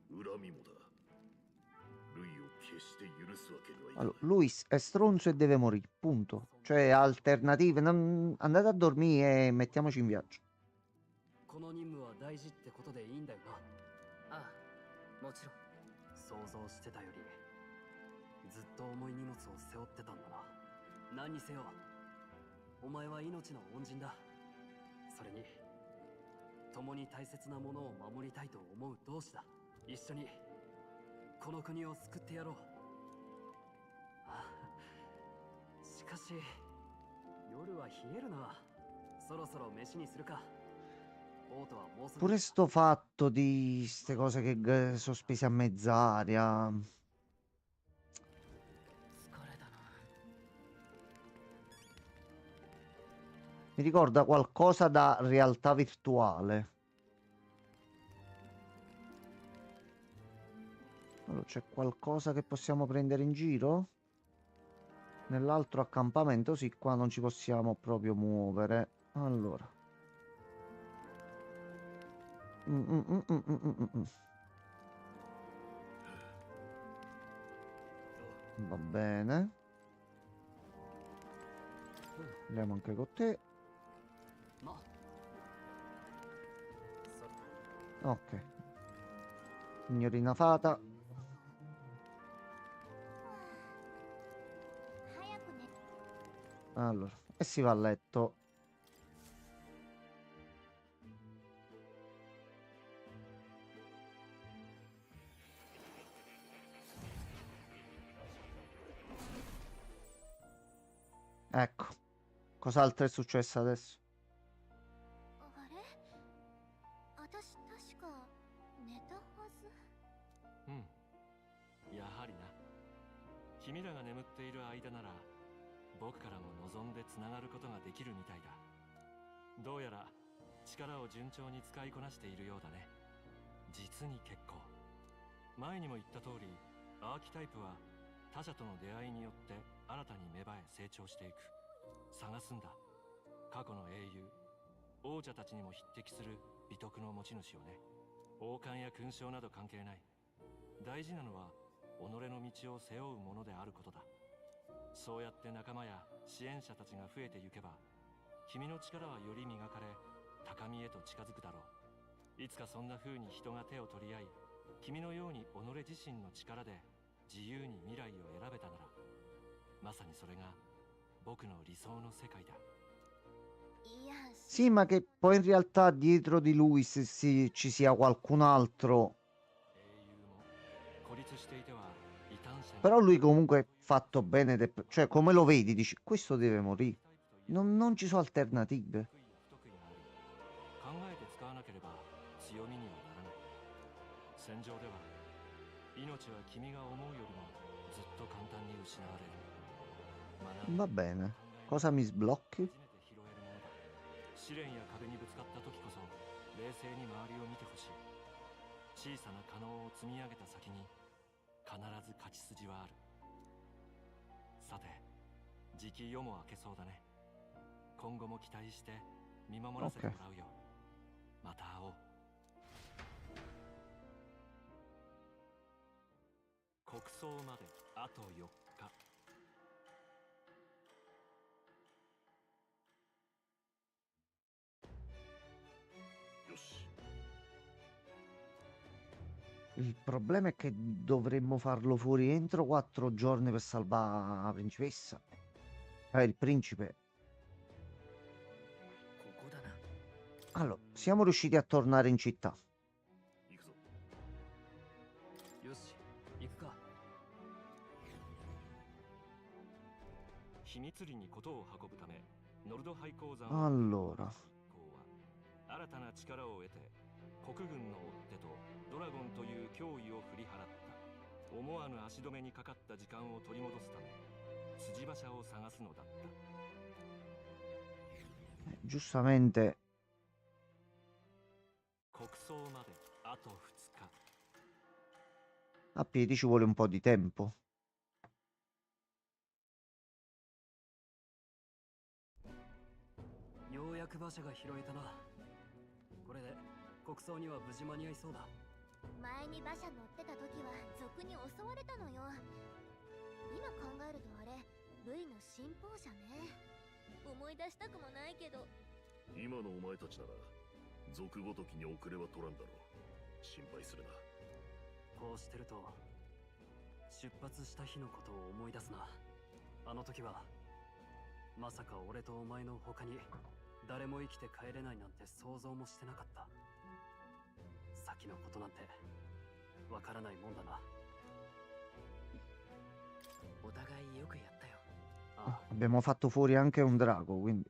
恨みもだ。ルイを決して許すわけにはいかない。 Allora, Luis è stronzo e deve morire, punto. Cioè, alternative, andate a dormire e mettiamoci in viaggio. この任務は大事ってことでいいんだよな。ああ、もちろん。想像してたよりずっと重い荷物を背負ってたんだな。何にせよお前は命の恩人だ。それに共に大切なものを守りたいと思う同志だ。一緒にこの国を救ってやろう。あ、しかし夜は冷えるな。そろそろ飯にするか。王都はもうすぐ Pure sto fatto di ste cose che sospese a mezz'aria. 疲れたな。 Mi ricorda qualcosa da realtà virtuale. Allora, c'è qualcosa che possiamo prendere in giro? Nell'altro accampamento, sì, qua non ci possiamo proprio muovere. Allora. Va bene. Andiamo anche con te. まあそれ Ok. Signorina Fata. 早く寝 Allora. E si va a letto. Ecco, cos'altro è successo adesso? あれ私確か寝たはず。うん、やはりな。君らが眠っている間なら僕からも望んでつながることができるみたいだ。どうやら力を順調に使いこなしているようだね。実に結構。前にも言った通り、アーキタイプは他者との出会いによって新たに芽生え成長していく。探すんだ、過去の英雄、王者たちにも匹敵する美徳の持ち主をね。王冠や勲章など関係ない。大事なのは己の道を背負うものであることだ。そうやって仲間や支援者たちが増えてゆけば、君の力はより磨かれ高みへと近づくだろう。いつかそんな風に人が手を取り合い、君のように己自身の力で自由に未来を選べたなら、まさにそれが僕の理想の世界だ。 いや、Sì, ma che poi in realtà dietro di lui ci sia qualcun altro. 英雄も孤立していては異端者に Però lui comunque è fatto bene, cioè come lo vedi, dici, questo deve morire. Non ci sono alternative. 得意不得意があり、考えて使わなければ強みにはならない。戦場では命は君が思うよりもずっと簡単に失われる。学び Va bene. Cosa mi sblocchi? 初めて拾えるものだ。試練や壁にぶつかった時こそ冷静に周りを見てほしい。小さな可能を積み上げた先に必ず勝ち筋はある。さて、じき夜も明けそうだね。今後も期待して見守らせてもらうよ。また会おう。国葬まであと4日。よし。 Il problema è che dovremmo farlo fuori entro 4 giorni per salvare la principessa. Il principe. ここだな。 Allora, siamo riusciti a tornare in città. 行くぞ。よし、行くか。秘密裏に事を運ぶため、ノルド廃鉱山 Allora, は新たな力を得て、国軍の追っ手とドラゴンという脅威を振り払った。思わぬ足止めにかかった時間を取り戻すため、筋馬車を探すのだった。 giustamente 国葬まであと2日。 a piedi ci vuole un po' di tempo. ようやく馬車が拾えたな。これで国葬には無事間に合いそうだ。前に馬車乗ってた時は賊に襲われたのよ。今考えるとあれ、ルイの信奉者ね。思い出したくもないけど。今のお前たちなら賊ごときに遅れは取らんだろう。心配するな。こうしてると出発した日のことを思い出すな。あの時はまさか俺とお前の他に誰も生きて帰れないなんて想像もしてなかった。先のことなんてわからないもんだな。お互いよくやったよ。ああ、 Abbiamo fatto fuori anche un drago, quindi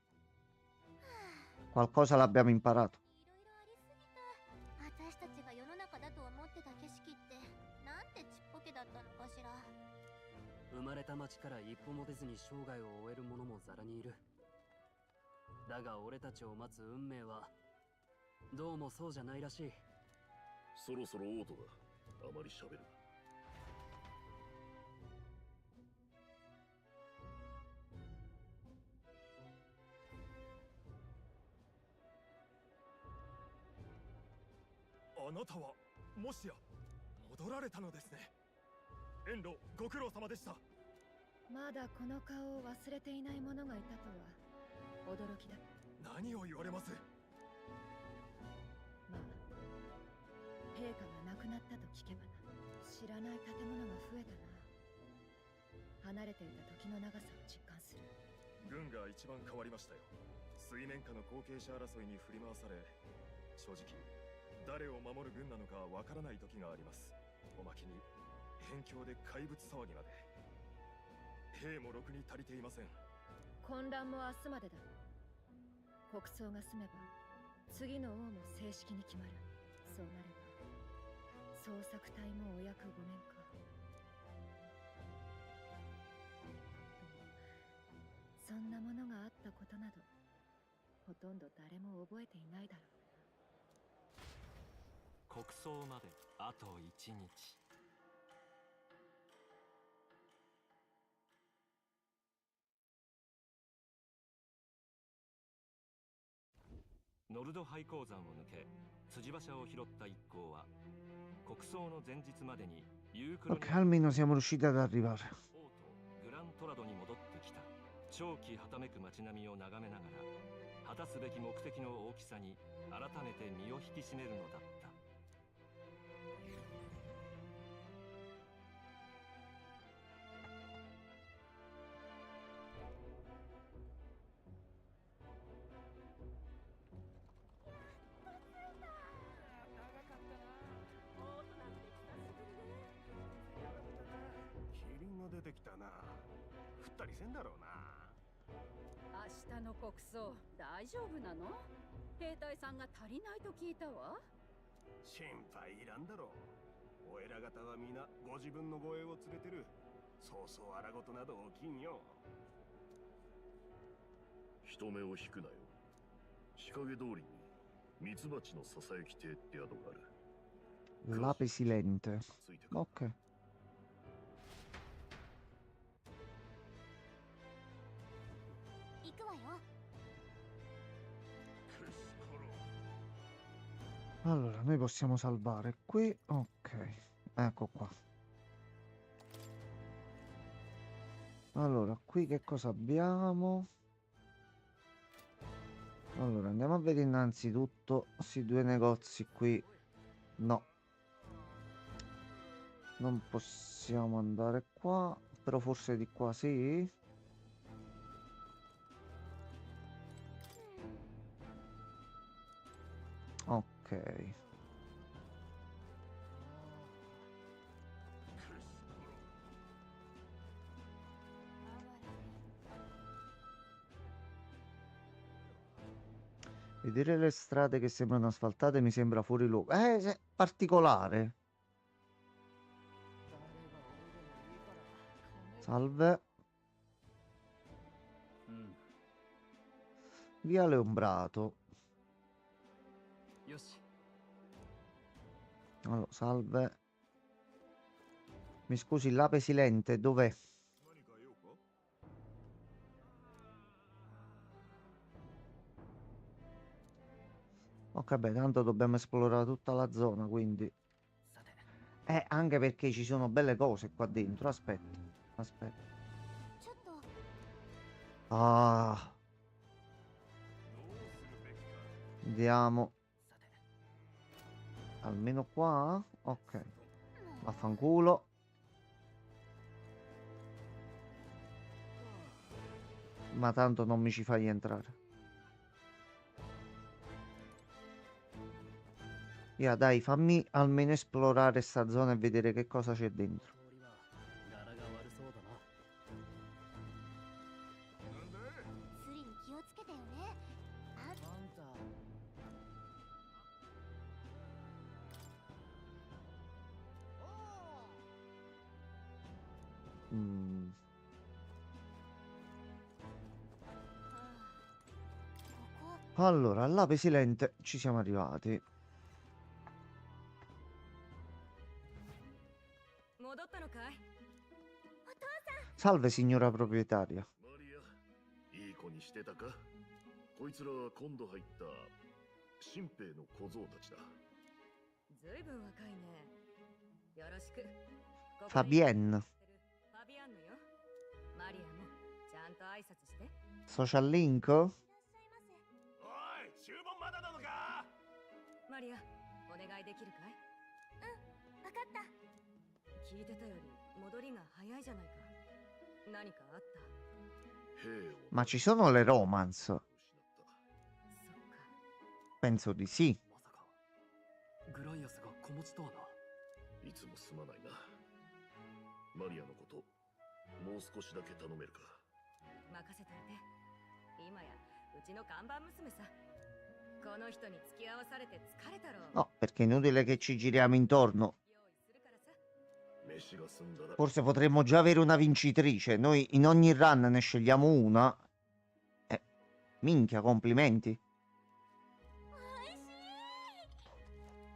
qualcosa l'abbiamo imparato. いろいろありすぎた。私たちが世の中だと思ってた景色ってなんてちっぽけだったのかしら。生まれた町から一歩も出ずに生涯を終える者もざらにいる。だが俺たちを待つ運命はどうもそうじゃないらしい。そろそろ王都だ。あまり喋るな。あなたはもしや戻られたのですね。遠路ご苦労様でした。まだこの顔を忘れていない者がいたとは驚きだ。何を言われます。まあ陛下が亡くなったと聞けばな。知らない建物が増えたな。離れていた時の長さを実感する。軍が一番変わりましたよ。水面下の後継者争いに振り回され、正直誰を守る軍なのかわからない時があります。おまけに辺境で怪物騒ぎまで。兵もろくに足りていません。混乱も明日までだ。国葬が済めば次の王も正式に決まる。そうなれば捜索隊もお役御免か。そんなものがあったことなどほとんど誰も覚えていないだろう。国葬まであと1日。ノルド廃鉱山を抜け辻馬車を拾った一行は国葬の前日までにユークロニ Ok, almeno siamo riusciti ad arrivare. 王都グラントラドに戻ってきた。長期はためく街並みを眺めながら果たすべき目的の大きさに改めて身を引き締めるのだった。キリンが出てきたな。降ったりせんだろうな。明日の国葬大丈夫なの？兵隊さんが足りないと聞いたわ。心配いらんだろう。お偉方は皆ご自分の護衛を連れてる。そうそう荒事など起きんよ。人目を引くなよ。日陰通りにミツバチのささやき亭って宿がある。 L'ape silente. ついてか。 Ok. 行くわよ。 Allora, noi possiamo salvare qui. Ok, ecco qua. Allora, qui che cosa abbiamo? Allora, andiamo a vedere innanzitutto questi due negozi qui. No. Non possiamo andare qua, però forse di qua sì. Ok. Vedere le strade che sembrano asfaltate mi sembra fuori luogo. Particolare. Salve. Viale Ombrato. よし。 Allora, salve. Mi scusi, l'ape silente, dov'è? 何か用か？ Ok, beh, tanto dobbiamo esplorare tutta la zona, quindi... さて。 anche perché ci sono belle cose qua dentro. Aspetta, aspetta. ちょっと Ah, どうするべきか。 andiamo. さて。 Almeno qua? Ok. Vaffanculo. Ma tanto non mi ci fai entrare. Via, dai, fammi almeno esplorare sta zona e vedere che cosa c'è dentro. 氷は柄が悪そうだな。なんだい？スリに気をつけてよね。あんあんた。 Mm. ここ Allora, all'ape silente ci siamo arrivati. 戻ったのかい？ Salve, signora proprietaria. マリア、いい子にしてたか？こいつらは今度入った新兵の小僧たちだ。ずいぶん若いね。よろしく。ここに Fabienne. ファビアンヌよ。マリアもちゃんと挨拶して。 Social link? いらっしゃいませ。おい、終盤まだなのか？マリア、お願いできるかい？わかった。聞いてたより戻りが早いじゃないか。何かあった？ 兵を Ma ci sono le romance? 失った。 そっか。 Penso di sì. まさかグライアスが子持ちとはな。いつもすまないな。マリアのこと、もう少しだけ頼めるか。任せといて。今やうちの看板娘さ。この人に付き合わされて疲れたろう。 No, perché è inutile che ci giriamo intorno. 用意するからさ。飯が済んだら Forse potremmo già avere una vincitrice. Noi in ogni run ne scegliamo una. Minchia, complimenti.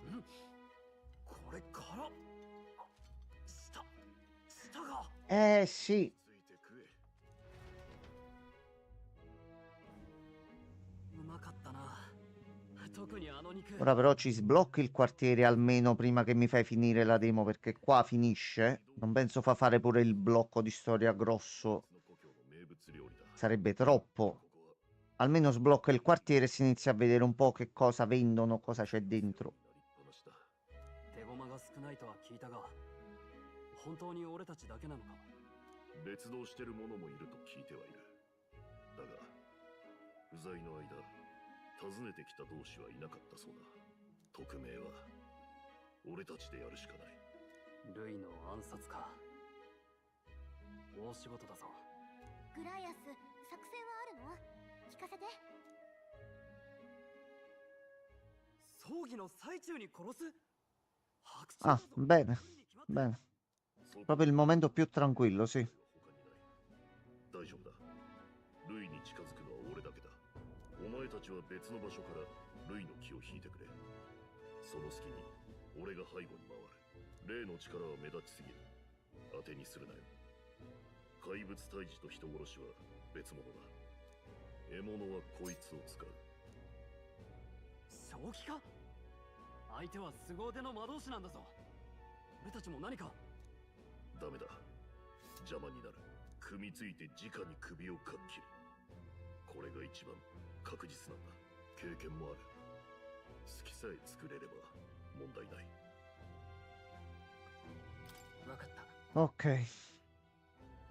美味しい。これから舌が Sì. ついて食え。うまかったな。特にあの肉。 Ora però ci sblocchi il quartiere almeno prima che mi fai finire la demo, perché qua finisce. Non penso fa fare pure il blocco di storia grosso. の故郷の名物料理だ。 Sarebbe troppo. ここは Almeno sblocca il quartiere e si inizia a vedere un po' che cosa vendono, cosa c'è dentro. なりっぱなしだ。手駒が少ないとは聞いたが、本当に俺たちだけなのか。別動してる者もいると聞いてはいる。だが不在の間訪ねてきた同士はいなかったそうだ。匿名は俺たちでやるしかない。ルイの暗殺か。大仕事だぞ。グライアス、作戦はあるの？聞かせて。葬儀の最中に殺す？ Ah, bene, bene. Proprio il momento più tranquillo, sì. 大丈夫だ。ルイに近づくのは俺だけだ。お前たちは別の場所からルイの気を引いてくれ。その隙に俺が背後に回る。霊の力は目立ちすぎる。当てにするなよ。怪物退治と人殺しは別物だ。獲物はこいつを使う。正気か？相手は凄腕の魔導士なんだぞ。俺たちも何か。ダメだ。邪魔になる。組みついて直に首をかっ切る。これが一番確実なんだ。経験もある。好きさえ作れれば問題ない。分かった。 Ok.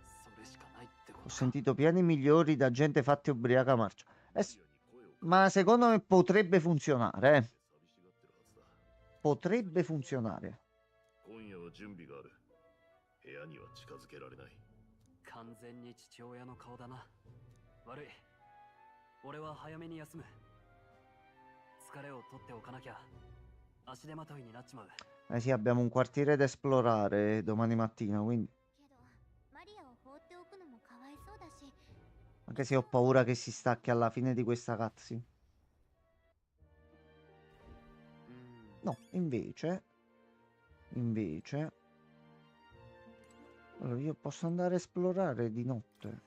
それしかないってこ Ho とか。 sentito piani migliori da gente fatti ubriaca marcia. Ma secondo me potrebbe funzionare, eh. 寂しがってるはずだ。 Potrebbe funzionare. 今夜は準備がある。部屋には近づけられない。完全に父親の顔だな。悪い。俺は早めに休む。疲れを取っておかなきゃ足手まといになっちまう。 Eh sì, abbiamo un quartiere da esplorare domani mattina, quindi けど、マリアを放っておくのもかわいそうだし。 anche se ho paura che si stacchi alla fine di questa cutscene. No, invece allora io posso andare a esplorare di notte.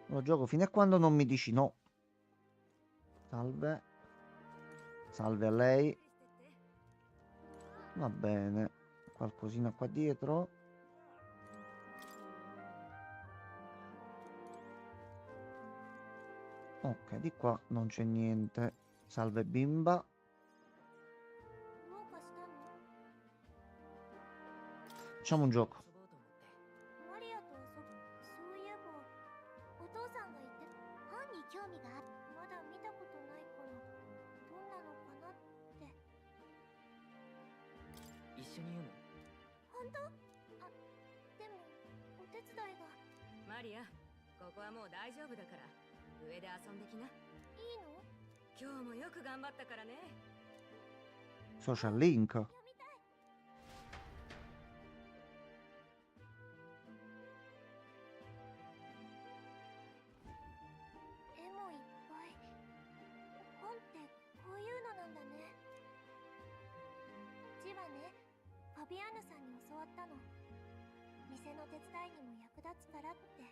Lo gioco fino a quando non mi dici no. Salve. Salve a lei. Va bene. Qualcosina qua dietro. Ok, di qua non c'è niente. Salve bimba. どうかしたの？ Facciamo un gioco. マリアと遊ぶ。そういえば、お父さんが言って本に興味がある。まだ見たことないから、どんなのかなって。一緒に読む。本当？あ、でも、お手伝いが。マリア、ここはもう大丈夫だから、上で遊んできな。いいの？今日もよく頑張ったからね。 Social link. 読みたい。絵もいっぱい。本ってこういうのなんだね。字はね、ファビアーヌさんに教わったの。店の手伝いにも役立つからって。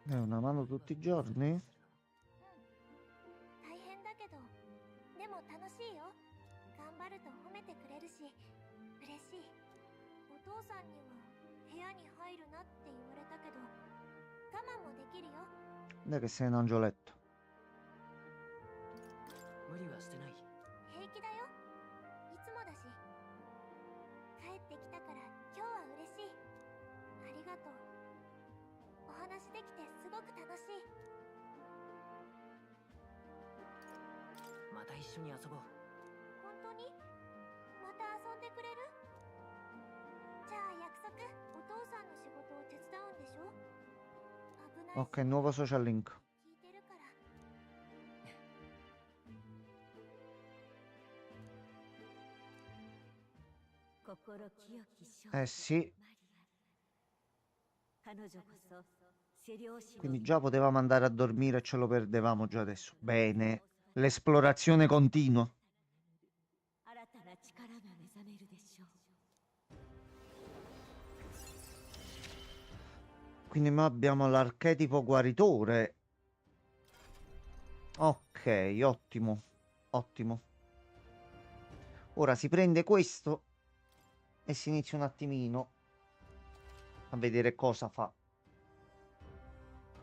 Dai una mano tutti i giorni. 大変だけど、でも楽しいよ。頑張ると褒めてくれるし、嬉しい。お父さんには部屋に入るなって言われたけど、我慢もできるよ。 Dai che sei un angioletto. 無理はしてない。平気だよ。いつもだし。帰ってきたから今日は嬉しい。ありがとう。お話できてすごく楽しい。また一緒に遊ぼう。本当に？また遊んでくれる？じゃあ Ok, nuovo social link. 聞いてるから。心清き少女 Sì, マリアル。彼女こそセリオシの quindi già potevamo andare a dormire e ce lo perdevamo già adesso. Bene, l'esplorazione continua. 新たな力が目覚めるでしょう。 Quindi noi abbiamo l'archetipo guaritore. Ok, ottimo, ottimo. Ora si prende questo e si inizia un attimino a vedere cosa fa.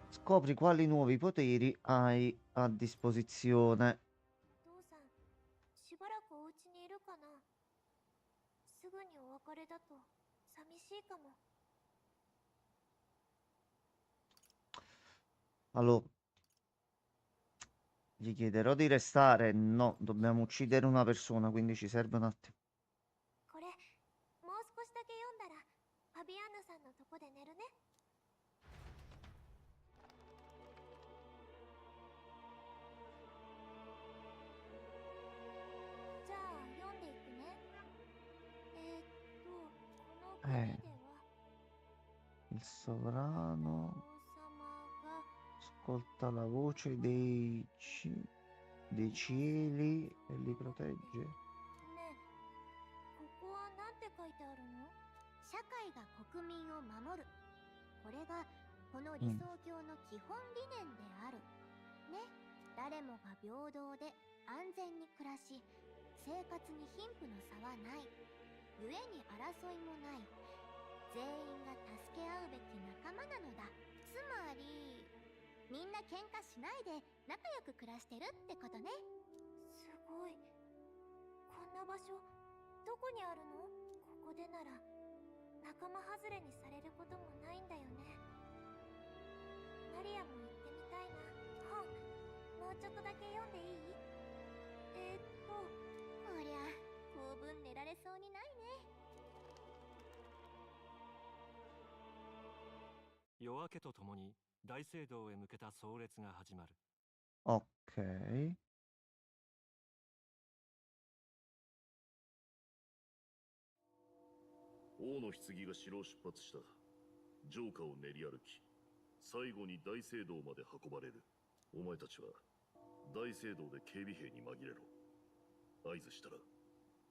Scopri quali nuovi poteri hai a disposizione. お父さん、しばらくお家にいるかな。すぐにお別れだと寂しいかも。 Allora, gli chiederò di restare. No, dobbiamo uccidere una persona, quindi ci serve un attimo. これ、もう少しだけ読んだら、ファビアンヌさんのとこで寝るね。じゃあ、読んでいくね。この国では、 Il sovrano 王様が ascolta la voce dei cieli e li protegge. ねえ、ここはなんて書いてあるの？社会が国民を守る。これがこの理想郷の基本理念である。ね、誰もが平等で安全に暮らし、生活に貧富の差はない。故に争いもない。全員が助け合うべき仲間なのだ。つまり、みんな喧嘩しないで仲良く暮らしてるってことね。すごい。こんな場所、どこにあるの？ここでなら、仲間外れにされることもないんだよね。マリアも行ってみたいな。本、もうちょっとだけ読んでいい？こりゃ、当分寝られそうにないね。夜明けとともに大聖堂へ向けた葬列が始まる。 Ok. 王の棺が城を出発した。城下を練り歩き、最後に大聖堂まで運ばれる。お前たちは大聖堂で警備兵に紛れろ。合図したら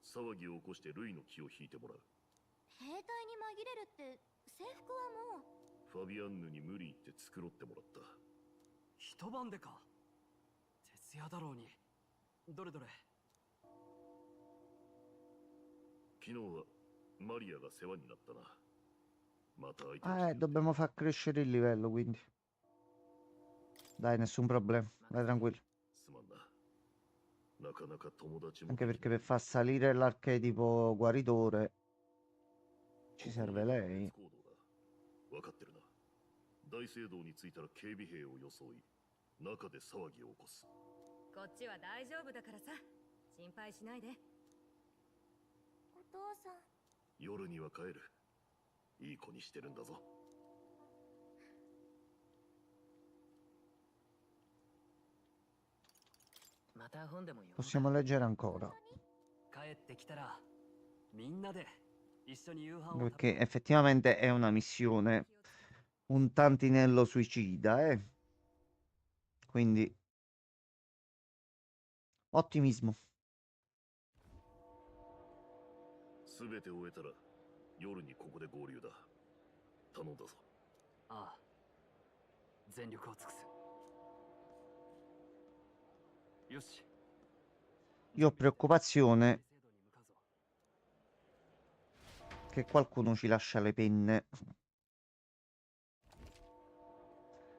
騒ぎを起こしてルイの気を引いてもらう。兵隊に紛れるって制服はもう。ファビアンヌに無理言って繕ってもらった。一晩でか。徹夜だろうに。どれどれ。昨日はマリアが世話になったな。また相手にしてやる。 Dobbiamo far crescere il livello, quindi. Dai, nessun problema. Vai tranquillo. すまんな。なかなか友達も Anche でき perché ない。 per far salire l'archetipo guaritore ci ここ serve の lei. 別行動だ。分かってるな。大聖堂に着いたら警備兵を装い、中で騒ぎを起こす。こっちは大丈夫だからさ。心配しないで。お父さん。夜には帰る。いい子にしてるんだぞ。また本でも読む。 Possiamo leggere ancora. 帰ってきたらみんなで一緒に夕飯を Perché effettivamente è una missione un tantinello suicida, eh. Quindi ottimismo. すべて終えたら夜にここで合流だ。頼んだぞ。ああ、全力を尽くす。よし。 Io ho preoccupazione che qualcuno ci lascia le penne.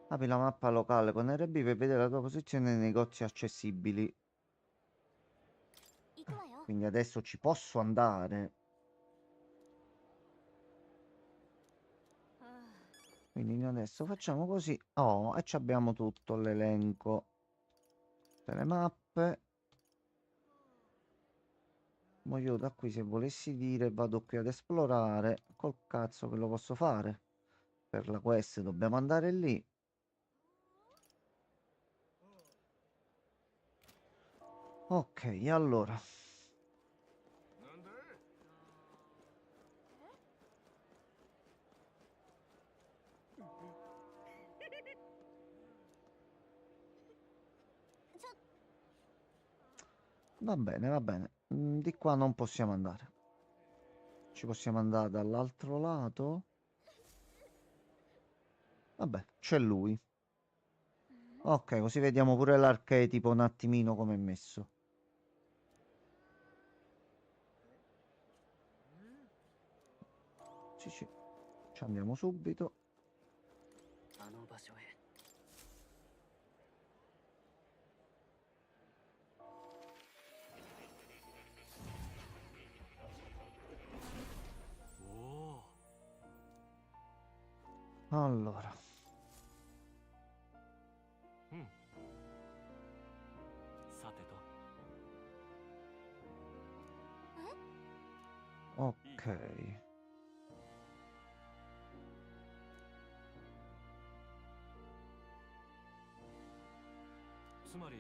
Apri la mappa locale con RB per vedere la tua posizione nei negozi accessibili. Quindi adesso ci posso andare. Quindi noi adesso facciamo così. Oh, e ci abbiamo tutto l'elenco delle mappe. Ma io da qui, se volessi dire, vado qui ad esplorare. Col cazzo che lo posso fare. Per la quest dobbiamo andare lì. Ok, allora. Va bene, va bene. Di qua non possiamo andare. Ci possiamo andare dall'altro lato. Vabbè, c'è lui. Ok, così vediamo pure l'archetipo un attimino come è messo. Sì, sì. Ci andiamo subito. あの場所へ。おお。 Allora. うん。さてと。 Ok. つまり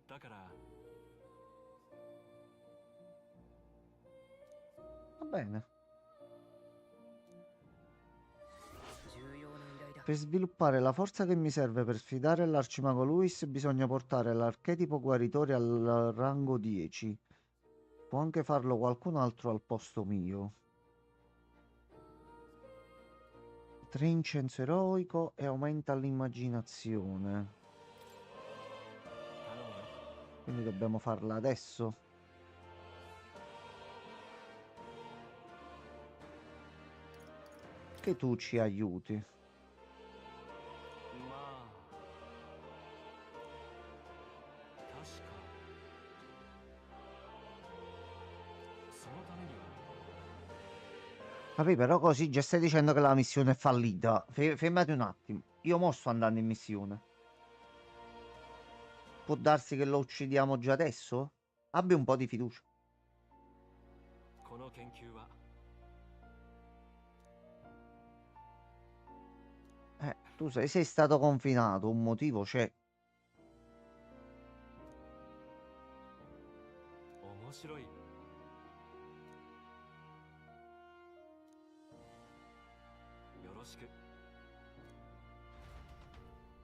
だから Va bene. 重要な依頼だ。 Per sviluppare la forza che mi serve per sfidare l'arcimago Luis bisogna portare l'archetipo guaritore al rango 10. Può anche farlo qualcun altro al posto mio. 3 incenso eroico e aumenta l'immaginazione. 頼むよ。 Quindi dobbiamo farla adesso. Che tu ci aiuti. まあ確かそのためには Capì, però così già stai dicendo che la missione è fallita. Fermati un attimo. Io mo sto andando in missione. Può darsi che lo uccidiamo già adesso? Abbi un po' di fiducia. この研究は Tu sei stato confinato, un motivo c'è. 面白い。よろしく。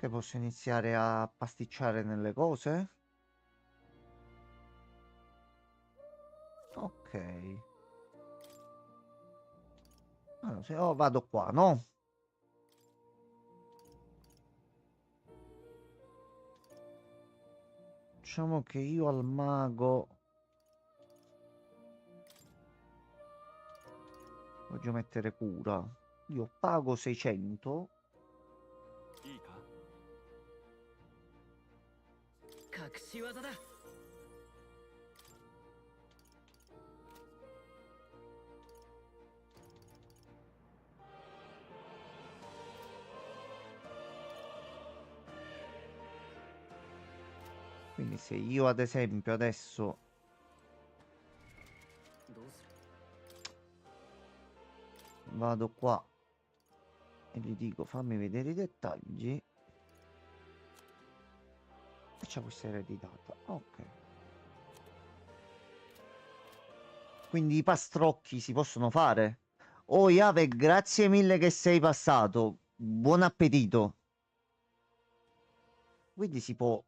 Che posso iniziare a pasticciare nelle cose? Ok. Allora, se vado qua, no? Diciamo che io al mago voglio mettere cura. Io pago 600. いいか 隠し技だ。 Quindi se io ad esempio adesso どうする？ vado qua e gli dico fammi vedere i dettagli, faccia questa ereditata. Ok. Quindi i pastrocchi si possono fare. Oh Iave, grazie mille che sei passato. Buon appetito. Quindi si può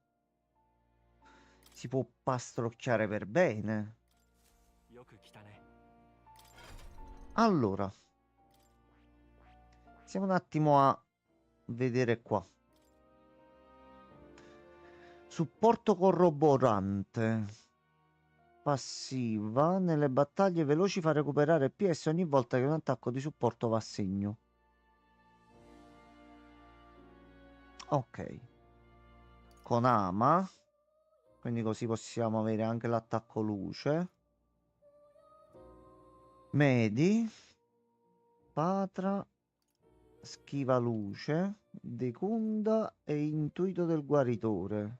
pastrocchiare per bene. よく来たね。 Allora, iniziamo un attimo a vedere qua. Supporto corroborante. Passiva. Nelle battaglie veloci fa recuperare PS ogni volta che un attacco di supporto va a segno. Ok. Con Ama. Quindi così possiamo avere anche l'attacco luce. Medi. Patra. Schiva luce. Decunda e intuito del guaritore.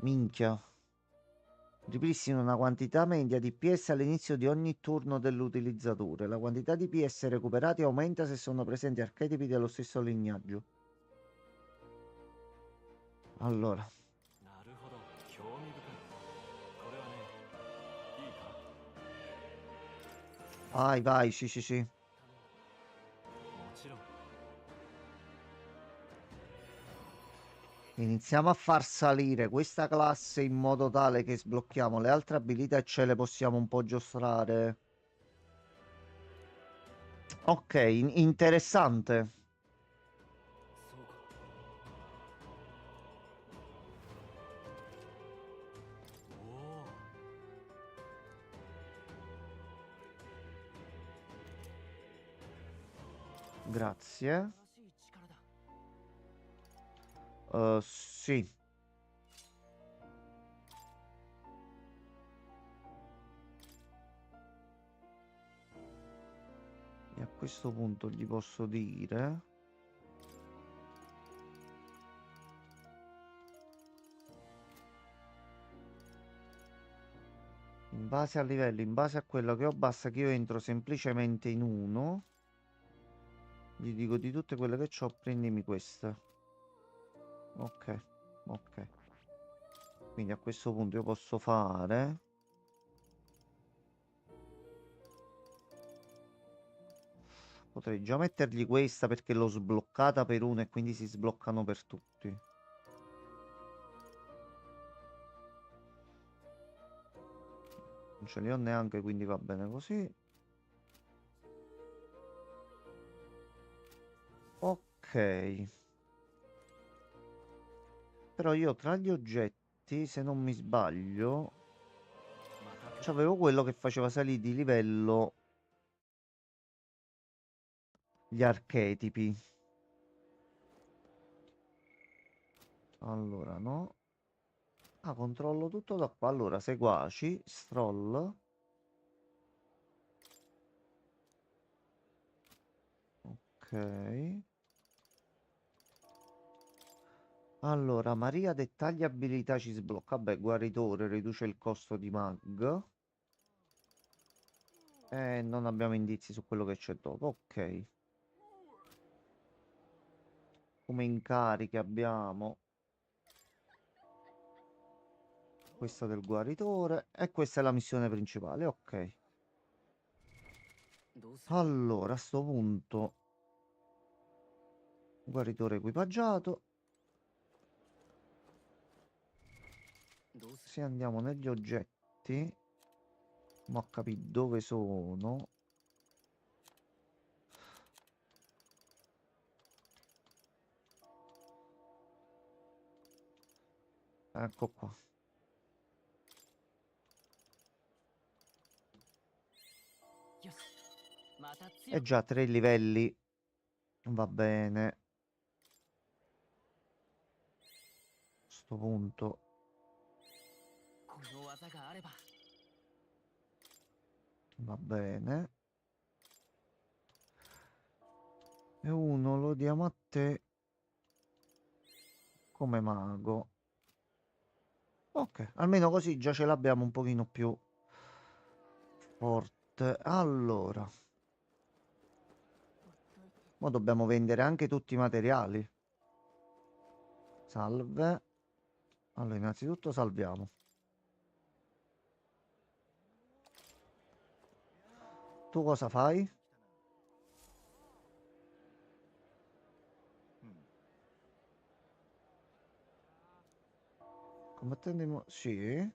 Minchia. Ripristina una quantità media di PS all'inizio di ogni turno dell'utilizzatore. La quantità di PS recuperati aumenta se sono presenti archetipi dello stesso lignaggio. Allora. なるほど、興味深い。これはね、いいか？ Vai, vai, sì, sì, sì. もちろん。 Iniziamo a far salire questa classe in modo tale che sblocchiamo le altre abilità e ce le possiamo un po' giostrare. Ok, interessante. そうか。おお。 Grazie. 新しい力だ。 Sì. E a questo punto gli posso dire... In base al livello, in base a quello che ho, basta che io entro semplicemente in uno. Gli dico di tutte quelle che ho, prendimi queste. Ok, ok. Quindi a questo punto io posso fare... Potrei già mettergli questa perché l'ho sbloccata per uno e quindi si sbloccano per tutti. Non ce li ho neanche, quindi va bene così. Ok. Però io tra gli oggetti, se non mi sbaglio, c'avevo quello che faceva salire di livello gli archetipi. Allora, no. Ah, controllo tutto da qua. Allora, seguaci, stroll. Ok. Allora, Maria dettaglia abilità ci sblocca. Vabbè, guaritore riduce il costo di mag. E non abbiamo indizi su quello che c'è dopo. Ok. Come incarichi abbiamo questa del guaritore e questa è la missione principale. Ok. Allora, a sto punto guaritore equipaggiato. Se andiamo negli oggetti, ma ho capito dove sono. Ecco qua. E già 3 livelli. Va bene. A sto punto. Va bene. E uno lo diamo a te come mago. Ok, almeno così già ce l'abbiamo un pochino più forte. Allora. Ora dobbiamo vendere anche tutti i materiali. Salve. Allora, innanzitutto salviamo. Tu cosa fai? Combattendo sì.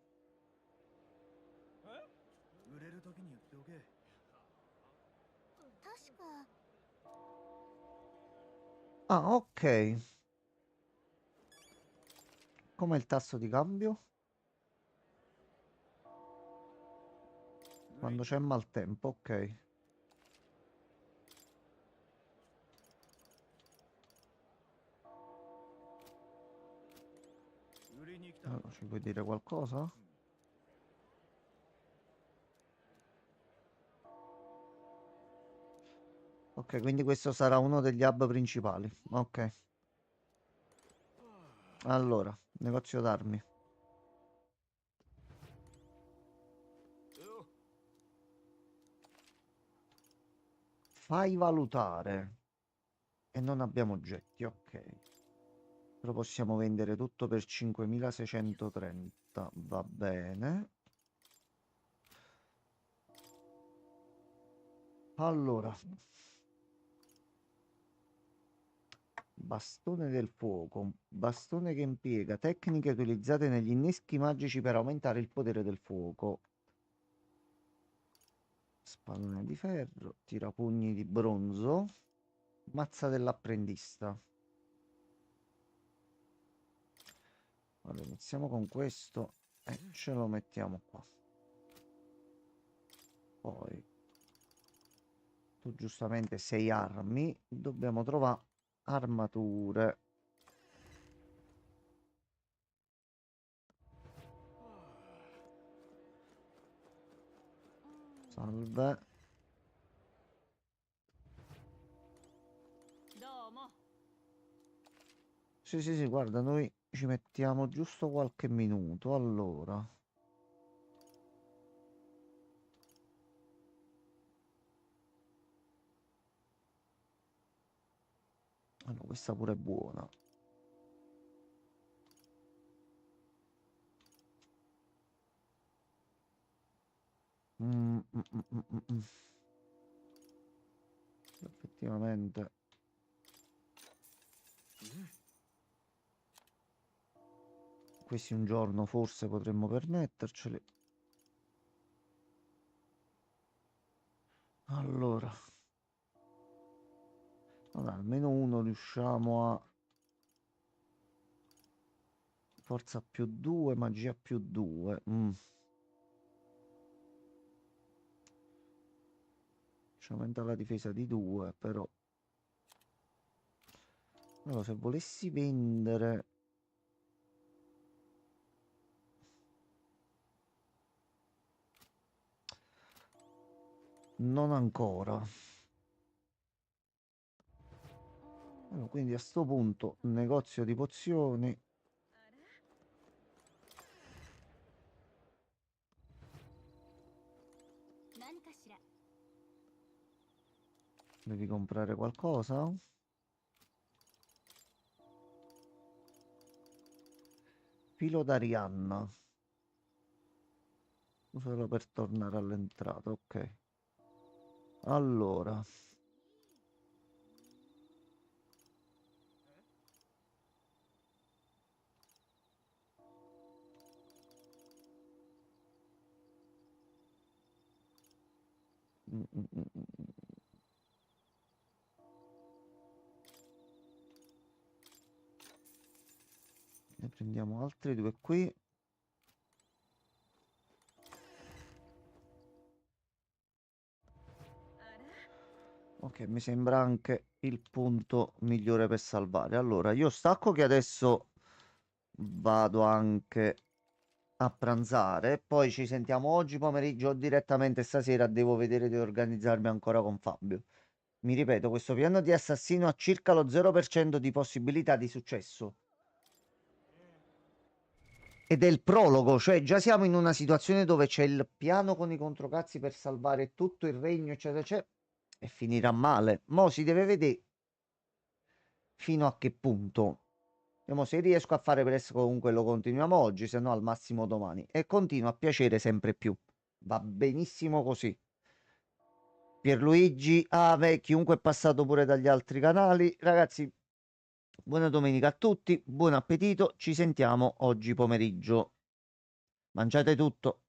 Ah, ok. Com'è il tasso di cambio? Quando c'è maltempo, ok. Allora, ci puoi dire qualcosa? Ok, quindi questo sarà uno degli hub principali. Ok. Allora, negozio d'armi. Fai valutare. E non abbiamo oggetti, ok. Però possiamo vendere tutto per 5.630. Va bene. Allora. Bastone del fuoco. Bastone che impiega tecniche utilizzate negli inneschi magici per aumentare il potere del fuoco. Spallone di ferro. Tirapugni di bronzo. Mazza dell'apprendista. Allora, iniziamo con questo e ce lo mettiamo qua. Poi, tu giustamente sei armi, dobbiamo trovare armature. Salve. Sì, sì, sì, guarda, noi ci mettiamo giusto qualche minuto. Allora. Allora, questa pure è buona. Effettivamente. Questi un giorno forse potremmo permetterceli. Allora. Vabbè, almeno uno riusciamo a... Forza più 2, magia più 2. Ci aumenta la difesa di 2, però... Allora, se volessi vendere... Non ancora. Allora, quindi a sto punto, negozio di pozioni. Devi comprare qualcosa? Filo d'Arianna. Usalo per tornare all'entrata, ok. Allora. Ne prendiamo altri due qui. Ok, mi sembra anche il punto migliore per salvare. Allora, io stacco che adesso vado anche a pranzare. Poi ci sentiamo oggi pomeriggio o direttamente stasera. Devo vedere di organizzarmi ancora con Fabio. Mi ripeto, questo piano di assassino ha circa lo 0% di possibilità di successo. Ed è il prologo, cioè già siamo in una situazione dove c'è il piano con i controcazzi per salvare tutto il regno, eccetera, eccetera, e finirà male. Mo' si deve vedere fino a che punto. Vediamo se riesco a fare presto, comunque lo continuiamo oggi, se no al massimo domani. E continua a piacere sempre più. Va benissimo così. Pierluigi, Ave, chiunque è passato pure dagli altri canali. Ragazzi, buona domenica a tutti, buon appetito, ci sentiamo oggi pomeriggio. Mangiate tutto.